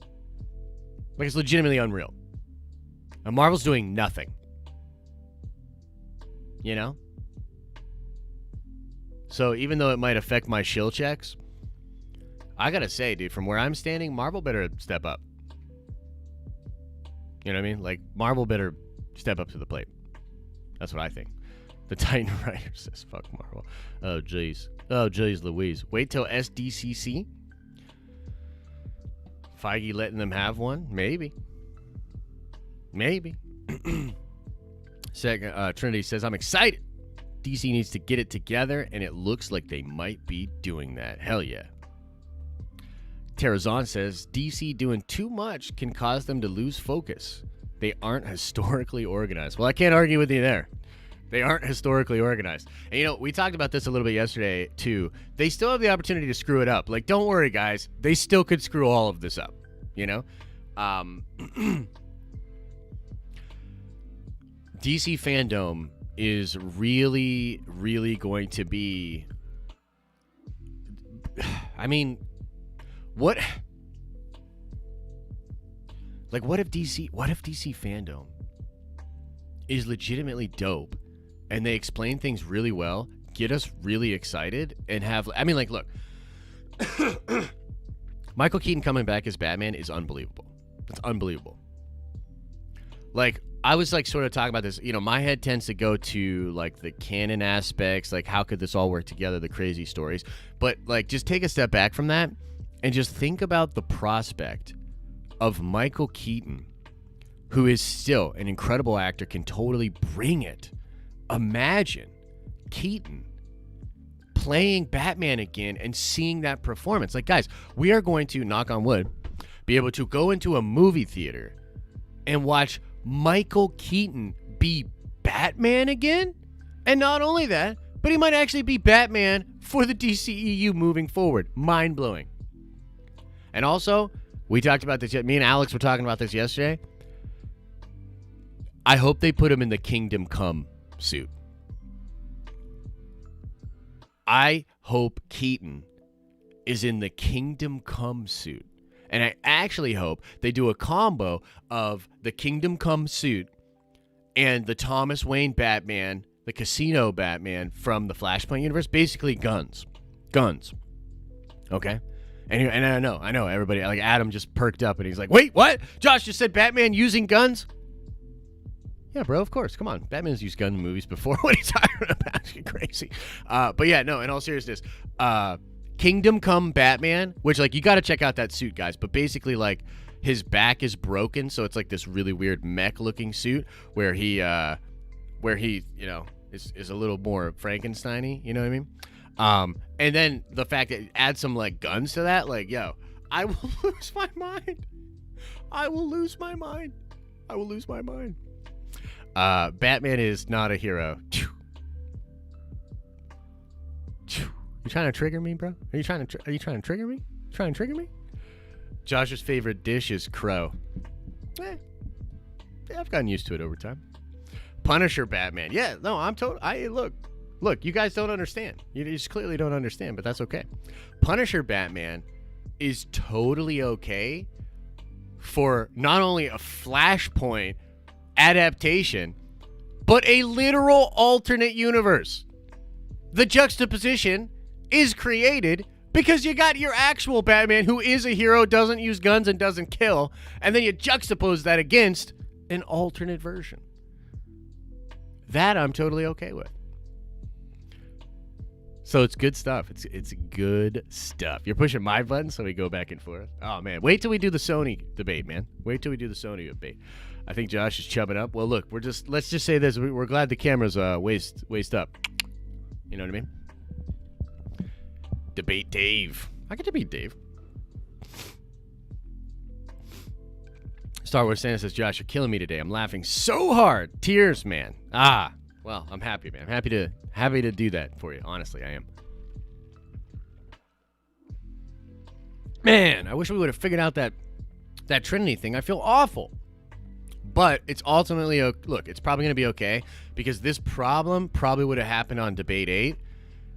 S2: Like, it's legitimately unreal. And Marvel's doing nothing. You know? So even though it might affect my shill checks, I gotta say, dude, from where I'm standing, Marvel better step up. You know what I mean? Like, Marvel better step up to the plate. That's what I think. The Titan writer says, fuck Marvel. Oh, jeez. Oh, jeez Louise. Wait till SDCC? Feige letting them have one? Maybe. Second, Trinity says, I'm excited. DC needs to get it together, and it looks like they might be doing that. Hell yeah. Terrazon says, DC doing too much can cause them to lose focus. They aren't historically organized. Well, I can't argue with you there. They aren't historically organized. And, you know, we talked about this a little bit yesterday, too. They still have the opportunity to screw it up. Like, don't worry, guys. They still could screw all of this up, you know? DC fandom is really, really going to be... I mean, what... Like, what if DC fandom is legitimately dope and they explain things really well, get us really excited, and have... I mean, like, look. Michael Keaton coming back as Batman is unbelievable. It's unbelievable. Like, I was, like, sort of talking about this. You know, my head tends to go to, like, the canon aspects, like, how could this all work together, the crazy stories. But, like, just take a step back from that and just think about the prospect of Michael Keaton, who is still an incredible actor, can totally bring it. Imagine Keaton playing Batman again and seeing that performance. Like, guys, we are going to, knock on wood, be able to go into a movie theater and watch Michael Keaton be Batman again. And not only that, but he might actually be Batman for the DCEU moving forward. Mind-blowing. And also, we talked about this, me and Alex were talking about this yesterday. I hope they put him in the Kingdom Come suit. I hope Keaton is in the Kingdom Come suit. And I actually hope they do a combo of the Kingdom Come suit and the Thomas Wayne Batman, the Casino Batman from the Flashpoint universe. Basically guns. Okay? And I know, everybody, like Adam just perked up and he's like, wait, what? Josh just said Batman using guns? Yeah, bro, of course. Come on. Batman's used gun in movies before. What are you talking about? You're crazy. But yeah, no, in all seriousness, Kingdom Come Batman, which, like, you got to check out that suit, guys. But basically, like, his back is broken, so it's like this really weird mech-looking suit where he you know, is a little more Frankenstein-y, you know what I mean? And then the fact that add some, like, guns to that, like, yo, I will lose my mind. I will lose my mind. Batman is not a hero. You trying to trigger me, bro? Are you trying to trigger me? Trying to trigger me? Josh's favorite dish is crow. Yeah, I've gotten used to it over time. Punisher Batman. Yeah, no, look, you guys don't understand. You just clearly don't understand, but that's okay. Punisher Batman is totally okay for not only a Flashpoint adaptation, but a literal alternate universe. The juxtaposition is created because you got your actual Batman who is a hero, doesn't use guns, and doesn't kill, and then you juxtapose that against an alternate version. That I'm totally okay with. So it's good stuff. It's good stuff. You're pushing my button, so we go back and forth. Oh, man. Wait till we do the Sony debate, man. Wait till we do the Sony debate. I think Josh is chubbing up. Well, look, let's just say this. We're glad the camera's waist up. You know what I mean? Debate Dave. I can debate Dave. Star Wars Santa says, Josh, you're killing me today. I'm laughing so hard. Tears, man. Well, I'm happy, man. I'm happy to do that for you. Honestly, I am. Man, I wish we would have figured out that Trinity thing. I feel awful. But it's ultimately, look, it's probably going to be okay because this problem probably would have happened on Debate 8.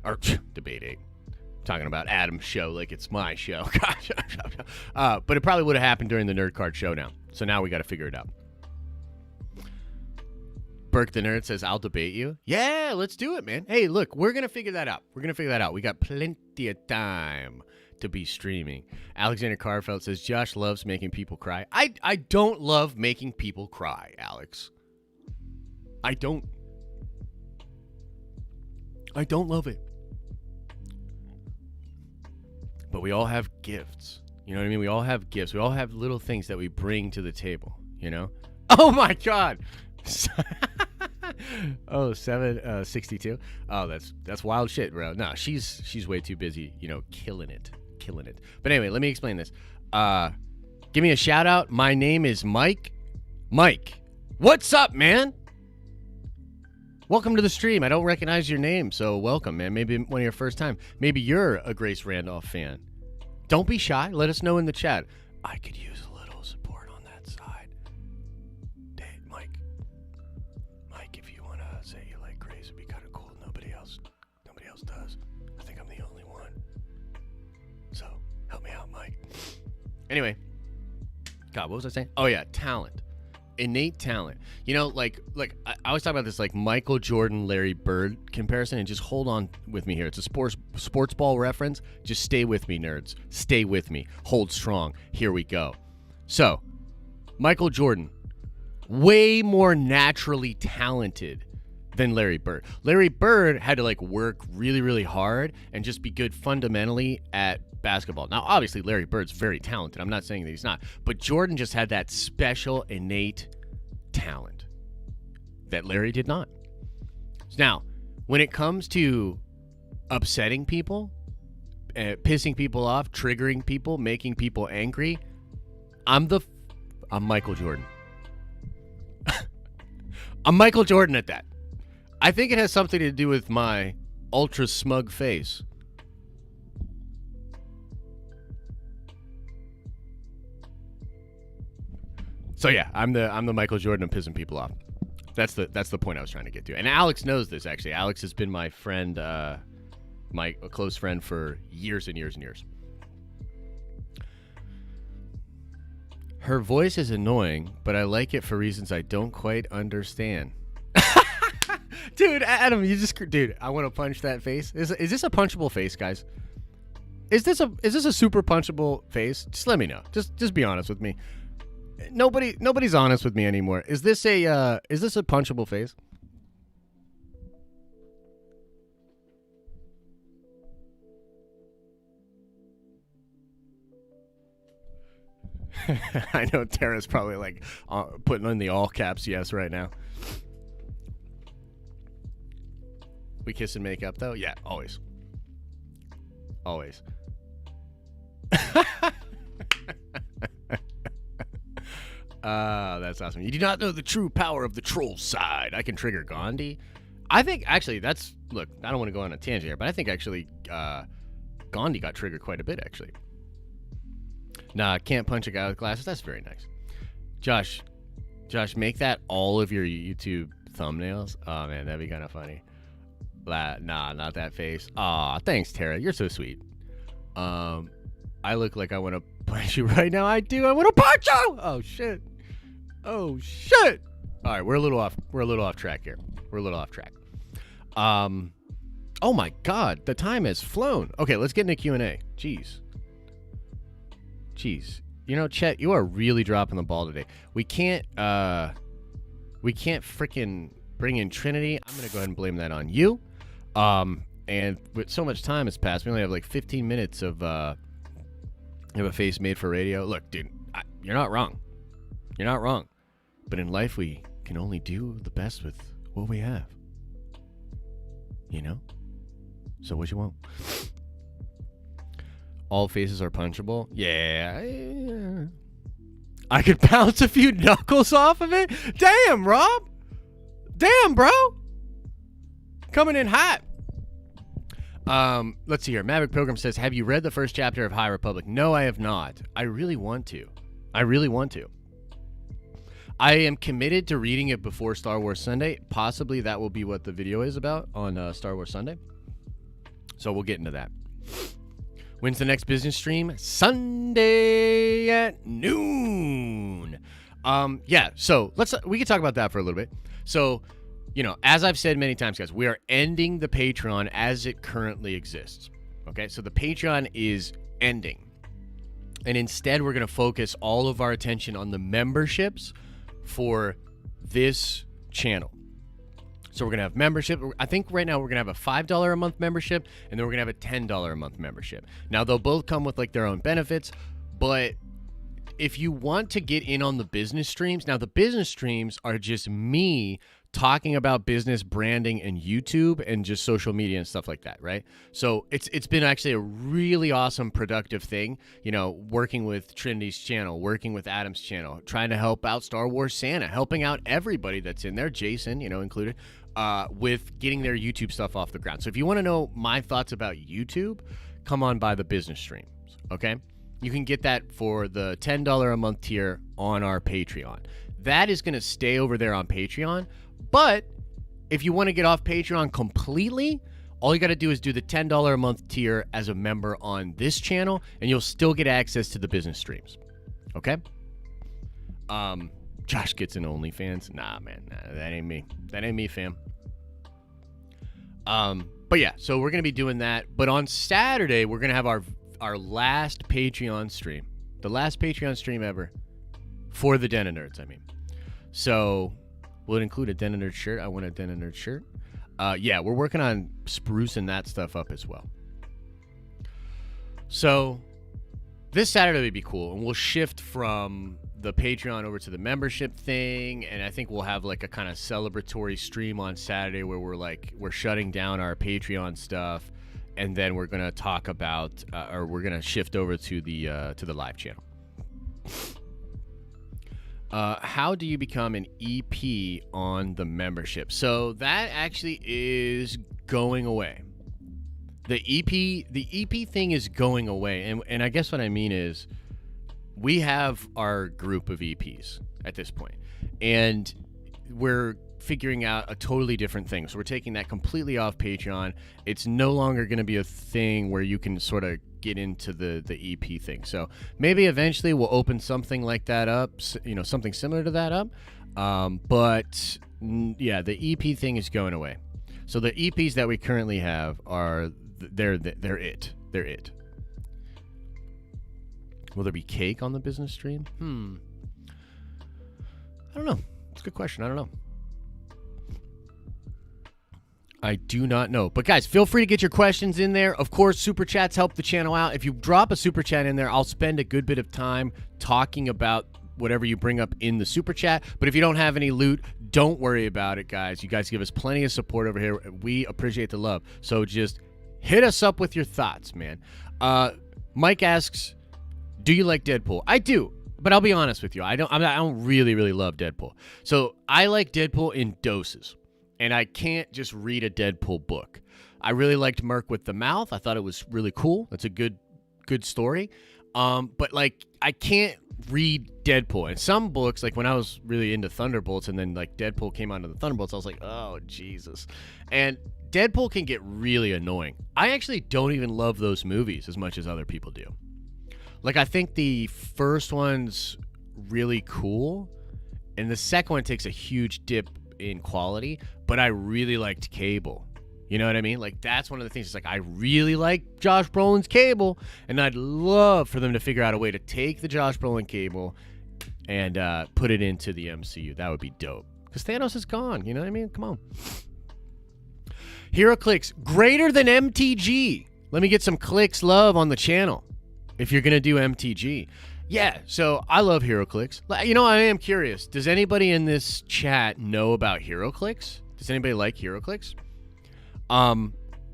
S2: Or, Debate 8. I'm talking about Adam's show like it's my show. Gosh. But it probably would have happened during the Nerd Card Showdown. So now we got to figure it out. Burke the Nerd says, I'll debate you. Yeah, let's do it, man. Hey, look, we're going to figure that out. We got plenty of time to be streaming. Alexander Carfeld says, Josh loves making people cry. I don't love making people cry, Alex. I don't love it. But we all have gifts. You know what I mean? We all have gifts. We all have little things that we bring to the table, you know? Oh, my God. 762. Oh, that's wild shit, bro. No, she's way too busy, you know, killing it. But anyway, let me explain this. Give me a shout out. My name is Mike. Mike, what's up, man? Welcome to the stream. I don't recognize your name, so welcome, man. Maybe one of your first time. Maybe you're a Grace Randolph fan. Don't be shy. Let us know in the chat. I could use a little support on that side. Hey, Mike, if you want to say you like Grace, it'd be kind of cool. Nobody else does. I think I'm the only one. So, help me out, Mike. Anyway. God, what was I saying? Oh, yeah, talent. Innate talent. You know, like I always talk about this, like, Michael Jordan, Larry Bird comparison, and just hold on with me here. It's a sports ball reference. Just stay with me, nerds. Stay with me. Hold strong. Here we go. So, Michael Jordan, way more naturally talented than Larry Bird. Larry Bird had to, like, work really, really hard and just be good fundamentally at basketball. Now, obviously, Larry Bird's very talented. I'm not saying that he's not. But Jordan just had that special, innate talent that Larry did not. Now, when it comes to upsetting people, pissing people off, triggering people, making people angry, I'm Michael Jordan. I'm Michael Jordan at that. I think it has something to do with my ultra smug face. So yeah, I'm the Michael Jordan of pissing people off. That's the point I was trying to get to. And Alex knows this, actually. Alex has been my friend, a close friend for years and years and years. Her voice is annoying, but I like it for reasons I don't quite understand. Dude, Adam, dude, I want to punch that face. Is this a punchable face, guys? Is this a super punchable face? Just let me know. Just be honest with me. Nobody's honest with me anymore. Is this a punchable face? I know Tara's probably like putting on the all caps yes right now. We kiss and make up though? Yeah, always. Always. That's awesome. You do not know the true power of the troll side. I can trigger Gandhi. I think actually look, I don't want to go on a tangent here, but I think actually Gandhi got triggered quite a bit actually. Nah, can't punch a guy with glasses. That's very nice. Josh, make that all of your YouTube thumbnails. Oh man, that'd be kind of funny. Nah, not that face. Aw, thanks, Tara. You're so sweet. I look like I want to punch you right now. I do. I want to punch you. Oh shit. Oh shit. All right, we're a little off track here. Oh my God, the time has flown. Okay, let's get into Q&A. Jeez. You know, Chet, you are really dropping the ball today. We can't freaking bring in Trinity. I'm gonna go ahead and blame that on you. And with so much time has passed, we only have like 15 minutes of a face made for radio. Look, dude, you're not wrong. But in life, we can only do the best with what we have. You know? So what you want? All faces are punchable? Yeah. I could bounce a few knuckles off of it? Damn, Rob! Damn, bro! Coming in hot. Let's see here. Maverick Pilgrim says, have you read the first chapter of High Republic? No, I have not. I really want to. I am committed to reading it before Star Wars Sunday. Possibly that will be what the video is about on Star Wars Sunday. So we'll get into that. When's the next business stream? Sunday at noon. Yeah, so we can talk about that for a little bit. So, you know, as I've said many times, guys, we are ending the Patreon as it currently exists. Okay, so the Patreon is ending. And instead, we're going to focus all of our attention on the memberships for this channel. So we're going to have membership. I think right now we're going to have a $5 a month membership, and then we're going to have a $10 a month membership. Now, they'll both come with like their own benefits, but if you want to get in on the business streams, now the business streams are just me talking about business, branding, and YouTube and just social media and stuff like that, right? So it's been actually a really awesome, productive thing, you know, working with Trinity's channel, working with Adam's channel, trying to help out Star Wars Santa, helping out everybody that's in there, Jason, you know, included, with getting their YouTube stuff off the ground. So if you want to know my thoughts about YouTube, come on by the business streams, okay? You can get that for the $10 a month tier on our Patreon. That is going to stay over there on Patreon. But if you want to get off Patreon completely, all you got to do is do the $10 a month tier as a member on this channel, and you'll still get access to the business streams. Okay? Josh gets an OnlyFans. Nah, man. Nah, that ain't me. That ain't me, fam. But yeah, so we're going to be doing that. But on Saturday, we're going to have our last Patreon stream. The last Patreon stream ever for the Den of Nerds, I mean. So will it include a Den of Nerds shirt? I want a Den of Nerds shirt. Yeah, we're working on sprucing that stuff up as well. So this Saturday would be cool, and we'll shift from the Patreon over to the membership thing, and I think we'll have like a kind of celebratory stream on Saturday where we're shutting down our Patreon stuff, and then we're gonna talk about, or we're gonna shift over to the live channel. How do you become an EP on the membership? So that actually is going away. The EP thing is going away, and I guess what I mean is we have our group of EPs at this point, and we're figuring out a totally different thing. So we're taking that completely off Patreon. It's no longer going to be a thing where you can sort of get into the EP thing. So maybe eventually we'll open something like that up, something similar to that up. But yeah, the EP thing is going away. So the EPs that we currently have are they're it. They're it. Will there be cake on the business stream? I don't know. It's a good question. I don't know. I do not know. But guys, feel free to get your questions in there. Of course, super chats help the channel out. If you drop a super chat in there, I'll spend a good bit of time talking about whatever you bring up in the super chat. But if you don't have any loot, don't worry about it, guys. You guys give us plenty of support over here. We appreciate the love. So just hit us up with your thoughts, man. Mike asks, do you like Deadpool? I do. But I'll be honest with you. I don't really, really love Deadpool. So I like Deadpool in doses. And I can't just read a Deadpool book. I really liked Merc with the Mouth. I thought it was really cool. That's a good story. But like I can't read Deadpool. And some books, like when I was really into Thunderbolts and then like Deadpool came onto the Thunderbolts, I was like, oh Jesus. And Deadpool can get really annoying. I actually don't even love those movies as much as other people do. Like I think the first one's really cool, and the second one takes a huge dip in quality, but I really liked Cable. You know what I mean? Like that's one of the things. It's like I really like Josh Brolin's Cable, and I'd love for them to figure out a way to take the Josh Brolin Cable and put it into the MCU. That would be dope. Because Thanos is gone. You know what I mean? Come on. Hero clicks greater than MTG. Let me get some clicks love on the channel if you're gonna do MTG. Yeah, so I love HeroClix. You know, I am curious. Does anybody in this chat know about HeroClix? Does anybody like HeroClix?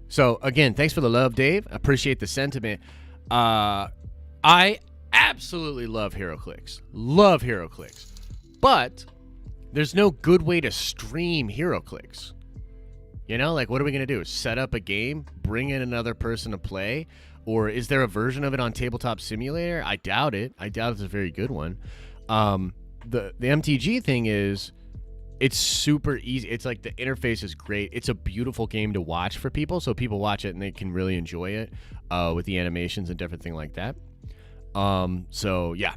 S2: So again, thanks for the love, Dave. I appreciate the sentiment. I absolutely love HeroClix. Love HeroClix. But there's no good way to stream HeroClix. You know, like what are we going to do? Set up a game, bring in another person to play? Or is there a version of it on Tabletop Simulator? I doubt it. I doubt it's a very good one. The MTG thing is, it's super easy. It's like the interface is great. It's a beautiful game to watch for people, so people watch it and they can really enjoy it with the animations and different things like that. So yeah.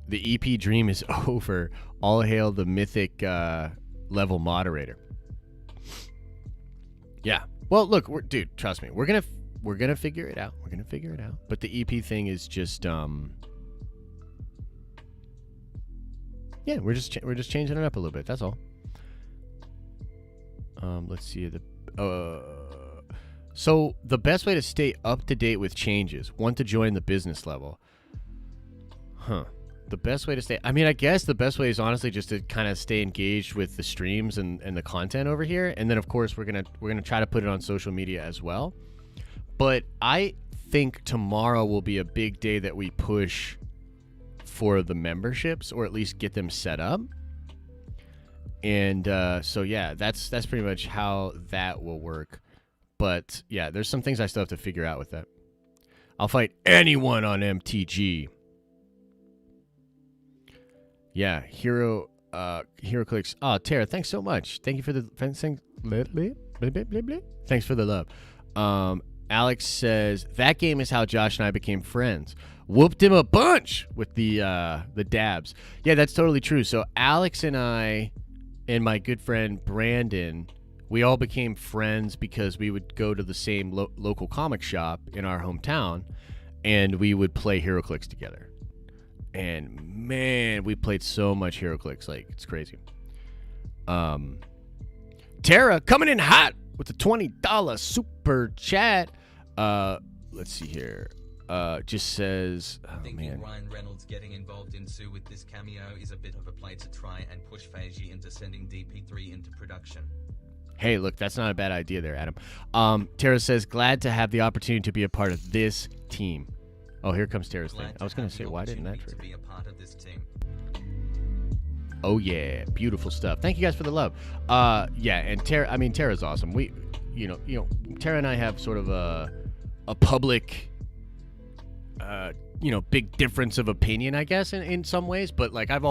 S2: The EP dream is over. All hail the mythic level moderator. Yeah. Well, look, dude, trust me. We're gonna figure it out. We're gonna figure it out. But the EP thing is just yeah, we're just changing it up a little bit. That's all. Let's see so the best way to stay up to date with changes, one, to join the business level. The best way to stay, I mean, I guess the best way is honestly just to kind of stay engaged with the streams and the content over here. And then of course we're gonna try to put it on social media as well. But I think tomorrow will be a big day that we push for the memberships, or at least get them set up. And so yeah, that's pretty much how that will work. But yeah, there's some things I still have to figure out with that. I'll fight anyone on MTG. Yeah, HeroClix. Oh, Tara, thanks so much. Thank you for the thanks for the love. Alex says that game is how Josh and I became friends. Whooped him a bunch with the dabs. Yeah, that's totally true. So Alex and I and my good friend Brandon, we all became friends because we would go to the same local comic shop in our hometown, and we would play HeroClix together. And man, we played so much HeroClix, like it's crazy. Tara coming in hot with the $20 super chat. Let's see here. Just says, oh,
S3: thinking
S2: man.
S3: Ryan Reynolds getting involved in Sue with this cameo is a bit of a play to try and push Feige into sending DP3 into production.
S2: Hey, look, that's not a bad idea there, Adam. Tara says, glad to have the opportunity to be a part of this team. Oh, here comes Tara's thing. I was going to say, why didn't that trigger?
S3: Be a part of this team.
S2: Oh yeah, beautiful stuff. Thank you guys for the love. Yeah, and Tara, I mean, Tara's awesome. We, you know, Tara and I have sort of a public, big difference of opinion, I guess, in some ways. But like I've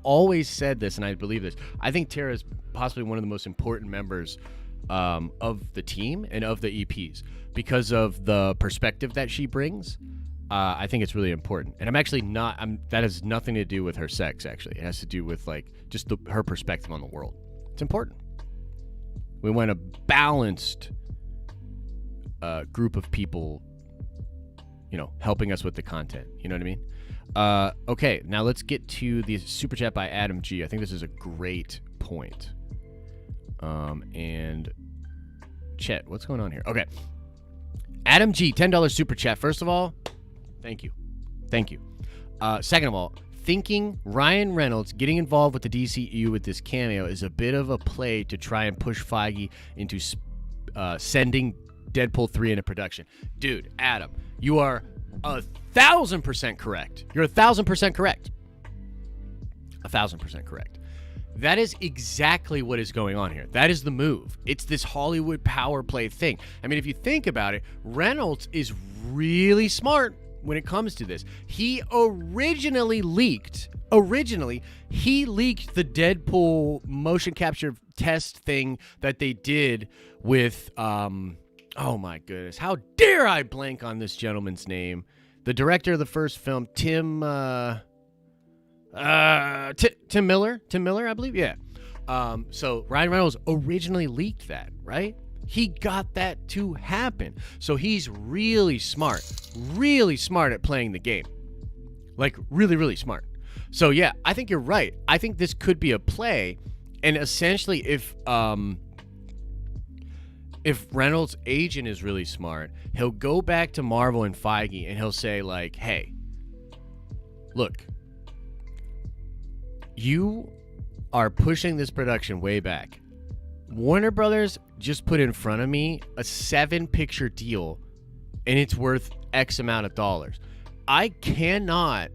S2: always said this, and I believe this. I think Tara is possibly one of the most important members of the team and of the EPs because of the perspective that she brings. I think it's really important, and I'm actually not. That has nothing to do with her sex. Actually, it has to do with like just her perspective on the world. It's important. We want a balanced group of people, helping us with the content. You know what I mean? Okay, now let's get to the super chat by Adam G. I think this is a great point. And Chet, what's going on here? Okay, Adam G, $10 super chat. First of all, thank you. Second of all, thinking Ryan Reynolds getting involved with the DCEU with this cameo is a bit of a play to try and push Feige into sending Deadpool 3 into production. Dude, Adam, you are 1,000% correct. You're 1,000% correct. 1,000% correct. That is exactly what is going on here. That is the move. It's this Hollywood power play thing. I mean, if you think about it, Reynolds is really smart when it comes to this. He originally leaked the Deadpool motion capture test thing that they did with oh my goodness, how dare I blank on this gentleman's name, the director of the first film, Tim Miller, I believe. Yeah. So Ryan Reynolds originally leaked that, right? He got that to happen. So he's really smart at playing the game. Like really, really smart. So yeah, I think you're right. I think this could be a play. And essentially if Reynolds' agent is really smart, he'll go back to Marvel and Feige and he'll say like, hey, look, you are pushing this production way back. Warner Brothers just put in front of me a 7-picture deal, and it's worth X amount of dollars. I cannot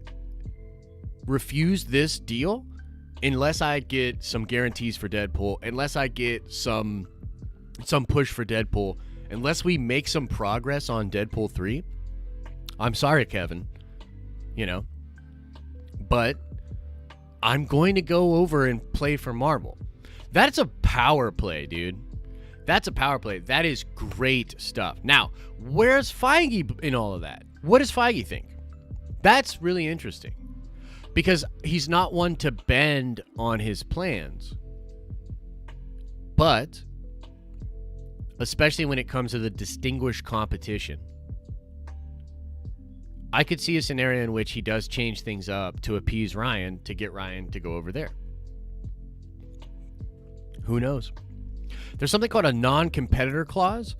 S2: refuse this deal unless I get some guarantees for Deadpool, unless I get some push for Deadpool, unless we make some progress on Deadpool 3. I'm sorry, Kevin, but I'm going to go over and play for Marvel. That's a power play, dude. That's a power play. That is great stuff. Now, where's Feige in all of that? What does Feige think? That's really interesting because he's not one to bend on his plans. But especially when it comes to the distinguished competition, I could see a scenario in which he does change things up to appease Ryan, to get Ryan to go over there. Who knows? There's something called a non-competitor clause,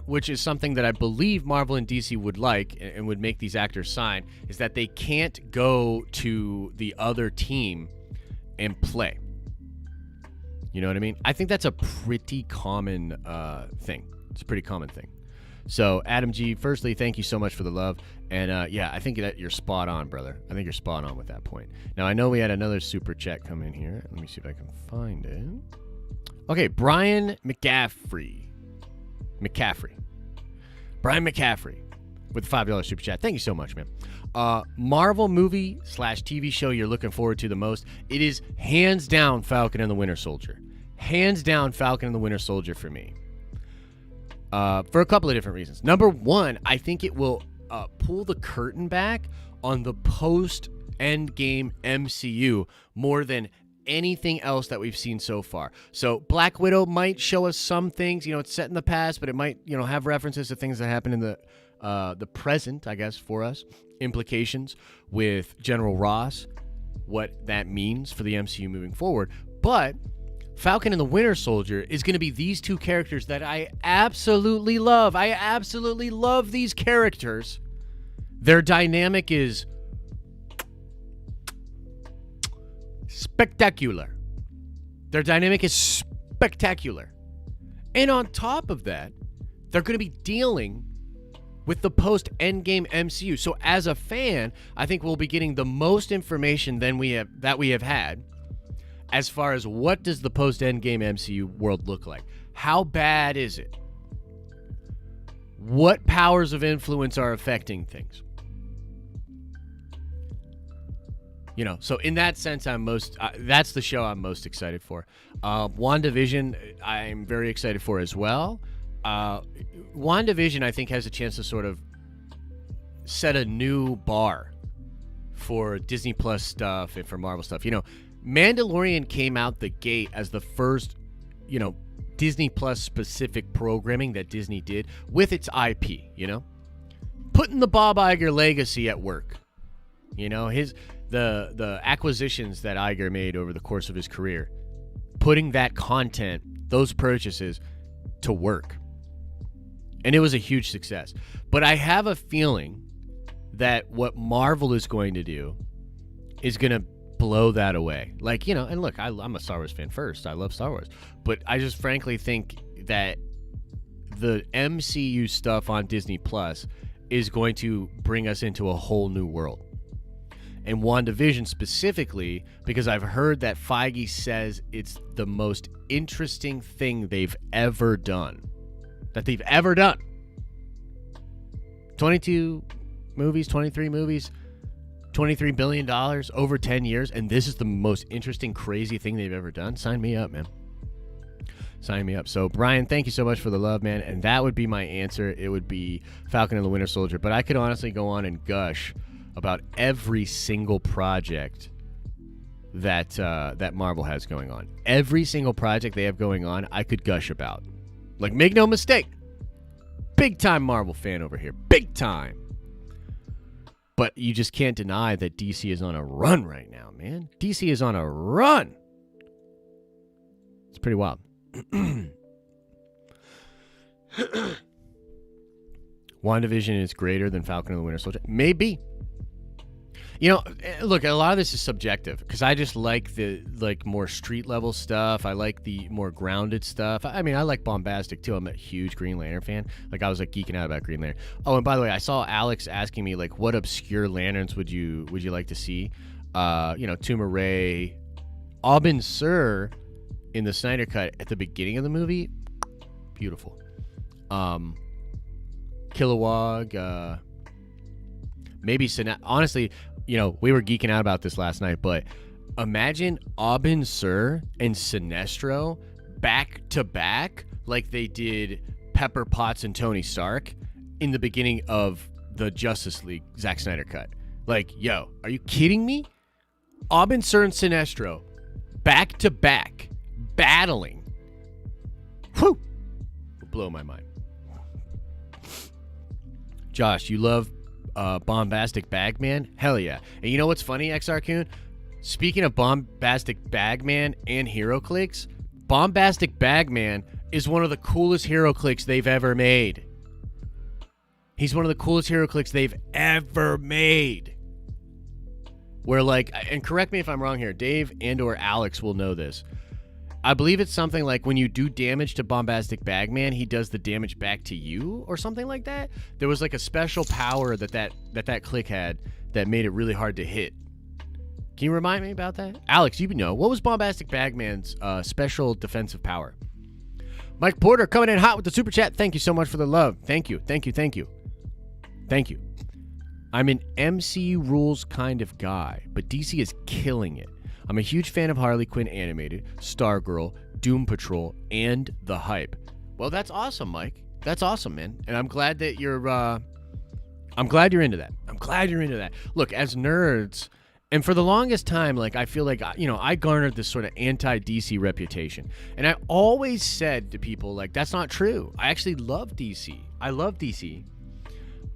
S2: which is something that I believe Marvel and DC would like and would make these actors sign, is that they can't go to the other team and play. You know what I mean? I think that's a pretty common thing. It's a pretty common thing. So, Adam G, firstly, thank you so much for the love. And, yeah, I think that you're spot on, brother. I think you're spot on with that point. Now, I know we had another super chat come in here. Let me see if I can find it. Okay, Brian McCaffrey. Brian McCaffrey with the $5 super chat. Thank you so much, man. Marvel movie / TV show you're looking forward to the most? It is hands down Falcon and the Winter Soldier. Hands down Falcon and the Winter Soldier for me. For a couple of different reasons. Number one, I think it will pull the curtain back on the post-Endgame MCU more than anything else that we've seen so far. So Black Widow might show us some things. It's set in the past, but it might, have references to things that happen in the present, I guess, for us. Implications with General Ross, what that means for the MCU moving forward. But Falcon and the Winter Soldier is going to be these two characters that I absolutely love. I absolutely love these characters. Their dynamic is spectacular. Their dynamic is spectacular. And on top of that, they're going to be dealing with the post-Endgame MCU. So as a fan, I think we'll be getting the most information that we have had as far as what does the post-Endgame MCU world look like? How bad is it? What powers of influence are affecting things? You know, so in that sense, that's the show I'm most excited for. WandaVision, I'm very excited for as well. WandaVision, I think, has a chance to sort of set a new bar for Disney Plus stuff and for Marvel stuff. You know, Mandalorian came out the gate as the first, you know, Disney Plus specific programming that Disney did with its IP, you know? Putting the Bob Iger legacy at work. You know, the acquisitions that Iger made over the course of his career, putting that content, those purchases, to work. And it was a huge success. But I have a feeling that what Marvel is going to do is going to blow that away. Like, you know, and look, I'm a Star Wars fan first. I love Star Wars. But I just frankly think that the MCU stuff on Disney Plus is going to bring us into a whole new world. And WandaVision specifically, because I've heard that Feige says it's the most interesting thing they've ever done. That they've ever done. 22 movies, 23 movies, $23 billion over 10 years, and this is the most interesting, crazy thing they've ever done. Sign me up, man. Sign me up. So, Brian, thank you so much for the love, man. And that would be my answer. It would be Falcon and the Winter Soldier. But I could honestly go on and gush about every single project that Marvel has going on. Every single project they have going on, I could gush about. Like, make no mistake, big time Marvel fan over here, big time. But you just can't deny that DC is on a run right now, man. DC is on a run. It's pretty wild. WandaVision is greater than Falcon and the Winter Soldier. Maybe. You know, look, a lot of this is subjective because I just like the more street level stuff. I like the more grounded stuff. I mean, I like bombastic too. I'm a huge Green Lantern fan. Like, I was like geeking out about Green Lantern. Oh, and by the way, I saw Alex asking me like, what obscure lanterns would you like to see? You know, Tuma Ray, Aubin Sur in the Snyder Cut at the beginning of the movie, beautiful. Kilowog, maybe honestly. You know, we were geeking out about this last night, but imagine Aubin Sur and Sinestro back to back like they did Pepper Potts and Tony Stark in the beginning of the Justice League Zack Snyder cut. Like, yo, are you kidding me? Aubin Sur and Sinestro back to back battling. Whew! Would blow my mind. Josh, you love Bombastic Bagman? Hell yeah. And you know what's funny, XR-Coon? Speaking of Bombastic Bagman and HeroClix, Bombastic Bagman is one of the coolest HeroClix they've ever made. He's one of the coolest HeroClix they've ever made. Where, like, and correct me if I'm wrong here, Dave and or Alex will know this. I believe it's something like when you do damage to Bombastic Bagman, he does the damage back to you or something like that. There was like a special power that click had that made it really hard to hit. Can you remind me about that? Alex, you know. What was Bombastic Bagman's special defensive power? Mike Porter coming in hot with the super chat. Thank you so much for the love. Thank you. Thank you. Thank you. Thank you. I'm an MCU rules kind of guy, but DC is killing it. I'm a huge fan of Harley Quinn animated, Stargirl, Doom Patrol, and The Hype. Well, that's awesome, Mike. That's awesome, man. And I'm glad that you're into that. I'm glad you're into that. Look, as nerds, and for the longest time, like, I feel like, you know, I garnered this sort of anti-DC reputation. And I always said to people, like, that's not true. I actually love DC. I love DC.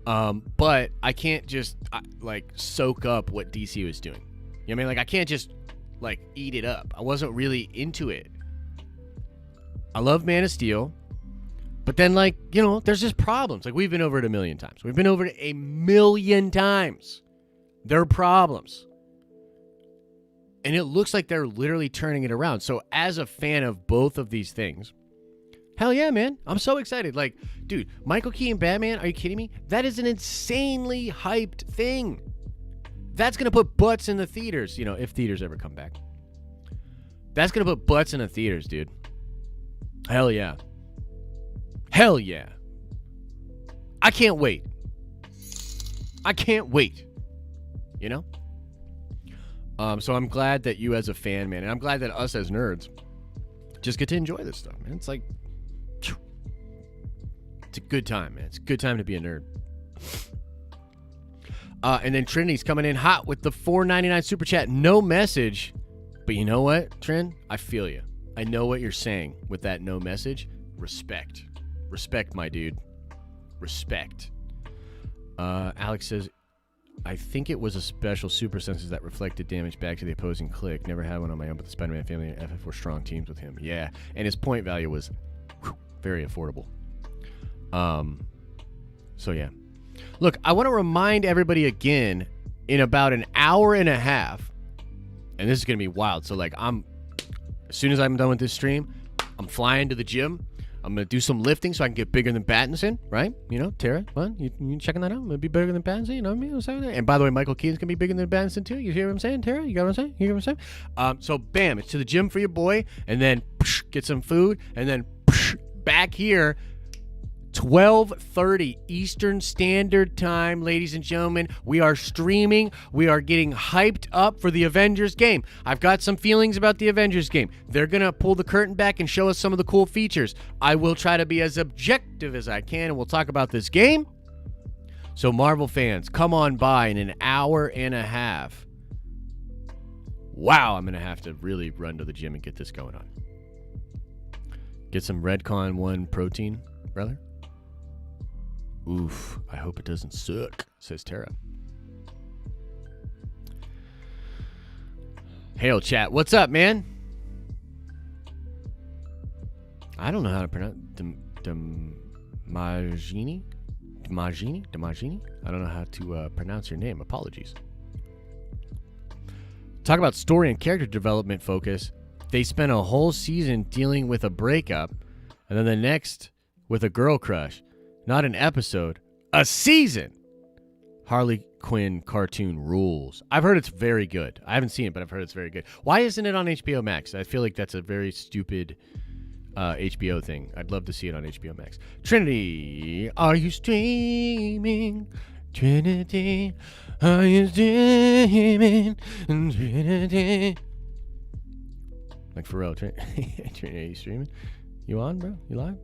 S2: But I can't just, like, soak up what DC was doing. You know what I mean? Like, I can't just, like, eat it up. I wasn't really into it. I love Man of Steel. But then, like, you know, there's just problems. Like, we've been over it a million times. We've been over it a million times. There are problems. And it looks like they're literally turning it around. So as a fan of both of these things, hell yeah, man. I'm so excited. Like, dude, Michael Keaton Batman, are you kidding me? That is an insanely hyped thing. That's going to put butts in the theaters, you know, if theaters ever come back. That's going to put butts in the theaters, dude. Hell yeah. Hell yeah. I can't wait. I can't wait. You know? So I'm glad that you as a fan, man, and I'm glad that us as nerds just get to enjoy this stuff, man. It's like, it's a good time, man. It's a good time to be a nerd. And then Trinity's coming in hot with the $4.99 super chat. No message. But you know what, Trin? I feel you. I know what you're saying with that no message. Respect. Respect, my dude. Respect. Alex says, I think it was a special super senses that reflected damage back to the opposing click. Never had one on my own, but the Spider-Man family and FF were strong teams with him. Yeah, and his point value was very affordable. So yeah. Look, I want to remind everybody again, in about an hour and a half, and this is going to be wild. So like as soon as I'm done with this stream, I'm flying to the gym. I'm going to do some lifting so I can get bigger than Pattinson, right? You know, Tara, what? You checking that out? I'm going to be bigger than Pattinson, you know what I mean? I'm saying that. And by the way, Michael Keaton's going to be bigger than Pattinson too. You hear what I'm saying, Tara? You got what I'm saying? You hear what I'm saying? So bam, it's to the gym for your boy, and then get some food, and then back here, 12:30 Eastern Standard Time, ladies and gentlemen. We are streaming. We are getting hyped up for the Avengers game. I've got some feelings about the Avengers game. They're going to pull the curtain back and show us some of the cool features. I will try to be as objective as I can, and we'll talk about this game. So Marvel fans, come on by in an hour and a half. Wow, I'm going to have to really run to the gym and get this going on. Get some Redcon 1 protein, brother. Oof, I hope it doesn't suck, says Tara. Hail chat, what's up, man? I don't know how to pronounce Damagini. I don't know how to pronounce your name. Apologies. Talk about story and character development focus. They spent a whole season dealing with a breakup, and then the next with a girl crush. Not an episode, a season. Harley Quinn cartoon rules. I've heard it's very good. I haven't seen it, but I've heard it's very good. Why isn't it on HBO Max? I feel like that's a very stupid HBO thing. I'd love to see it on HBO Max. Trinity, are you streaming? Trinity, are you streaming? Trinity. Like for real, Trinity, are you streaming? You on, bro? You live?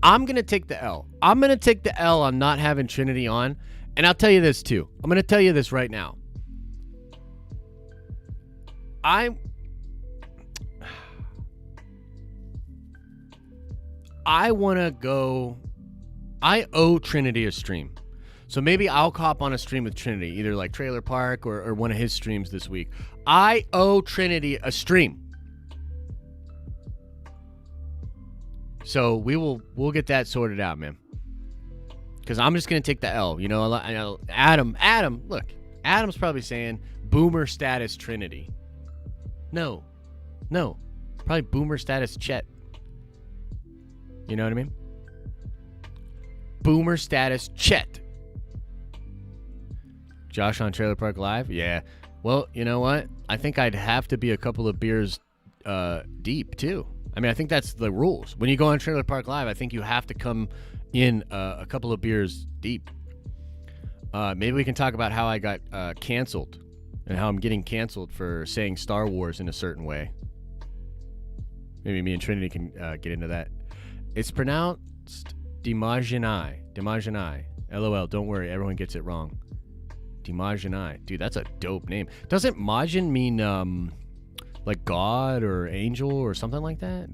S2: I'm going to take the L. I'm going to take the L on not having Trinity on. And I'll tell you this, too. I'm going to tell you this right now. I want to go... I owe Trinity a stream. So maybe I'll hop on a stream with Trinity, either like Trailer Park or one of his streams this week. I owe Trinity a stream. So we'll get that sorted out, man. Because I'm just going to take the L. You know, Adam, look. Adam's probably saying boomer status Trinity. No. Probably boomer status Chet. You know what I mean? Boomer status Chet. Josh on Trailer Park Live? Yeah. Well, you know what? I think I'd have to be a couple of beers deep, too. I mean, I think that's the rules. When you go on Trailer Park Live, I think you have to come in a couple of beers deep. Maybe we can talk about how I got canceled and how I'm getting canceled for saying Star Wars in a certain way. Maybe me and Trinity can get into that. It's pronounced Demagini. LOL, don't worry. Everyone gets it wrong. Demagini. Dude, that's a dope name. Doesn't Majin mean... like God or angel or something like that?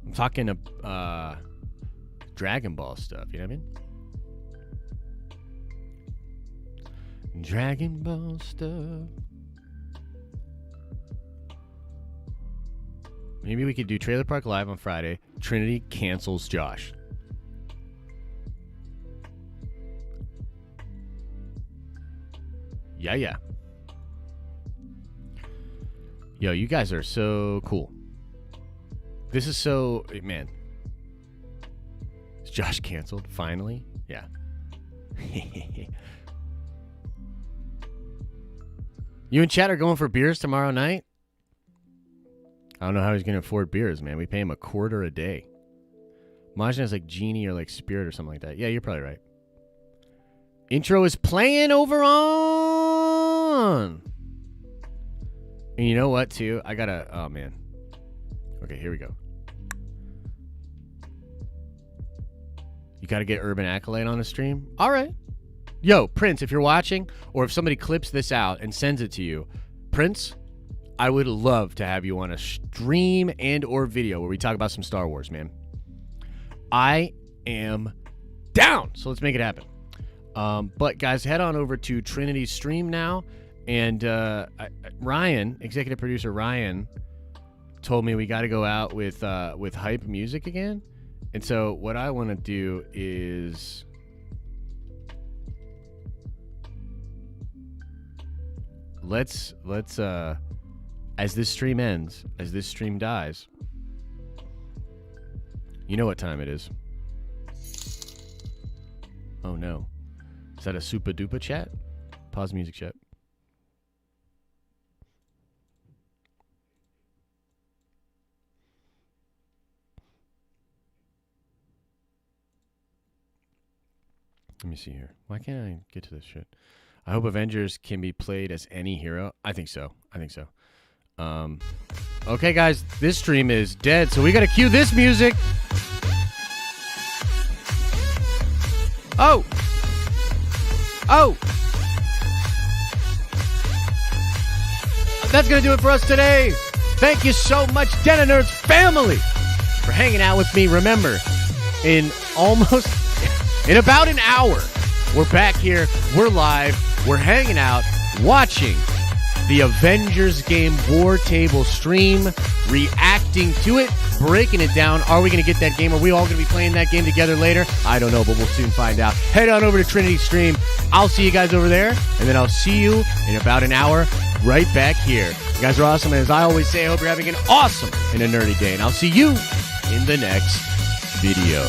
S2: I'm talking Dragon Ball stuff, you know what I mean? Dragon Ball stuff. Maybe we could do Trailer Park Live on Friday. Trinity cancels Josh. Yeah. Yo, you guys are so cool. This is so... Man. Is Josh canceled? Finally? Yeah. You and Chad are going for beers tomorrow night? I don't know how he's going to afford beers, man. We pay him $0.25 a day. Majin is like genie or like spirit or something like that. Yeah, you're probably right. Intro is playing over on. And you know what, too? I gotta... Oh, man. Okay, here we go. You gotta get Urban Accolade on the stream? All right. Yo, Prince, if you're watching, or if somebody clips this out and sends it to you, Prince, I would love to have you on a stream and or video where we talk about some Star Wars, man. I am down. So let's make it happen. But guys, head on over to Trinity's stream now. And Ryan, executive producer Ryan, told me we got to go out with hype music again. And so what I want to do is let's as this stream ends, as this stream dies, you know what time it is. Oh no. Is that a super duper chat? Pause music chat. Let me see here. Why can't I get to this shit? I hope Avengers can be played as any hero. I think so. Okay, guys. This stream is dead, so we got to cue this music. Oh! That's going to do it for us today. Thank you so much, Den of Nerds family, for hanging out with me. Remember, in about an hour, we're back here. We're live. We're hanging out, watching the Avengers game War Table stream, reacting to it, breaking it down. Are we going to get that game? Are we all going to be playing that game together later? I don't know, but we'll soon find out. Head on over to Trinity's stream. I'll see you guys over there, and then I'll see you in about an hour right back here. You guys are awesome, and as I always say, I hope you're having an awesome and a nerdy day, and I'll see you in the next video.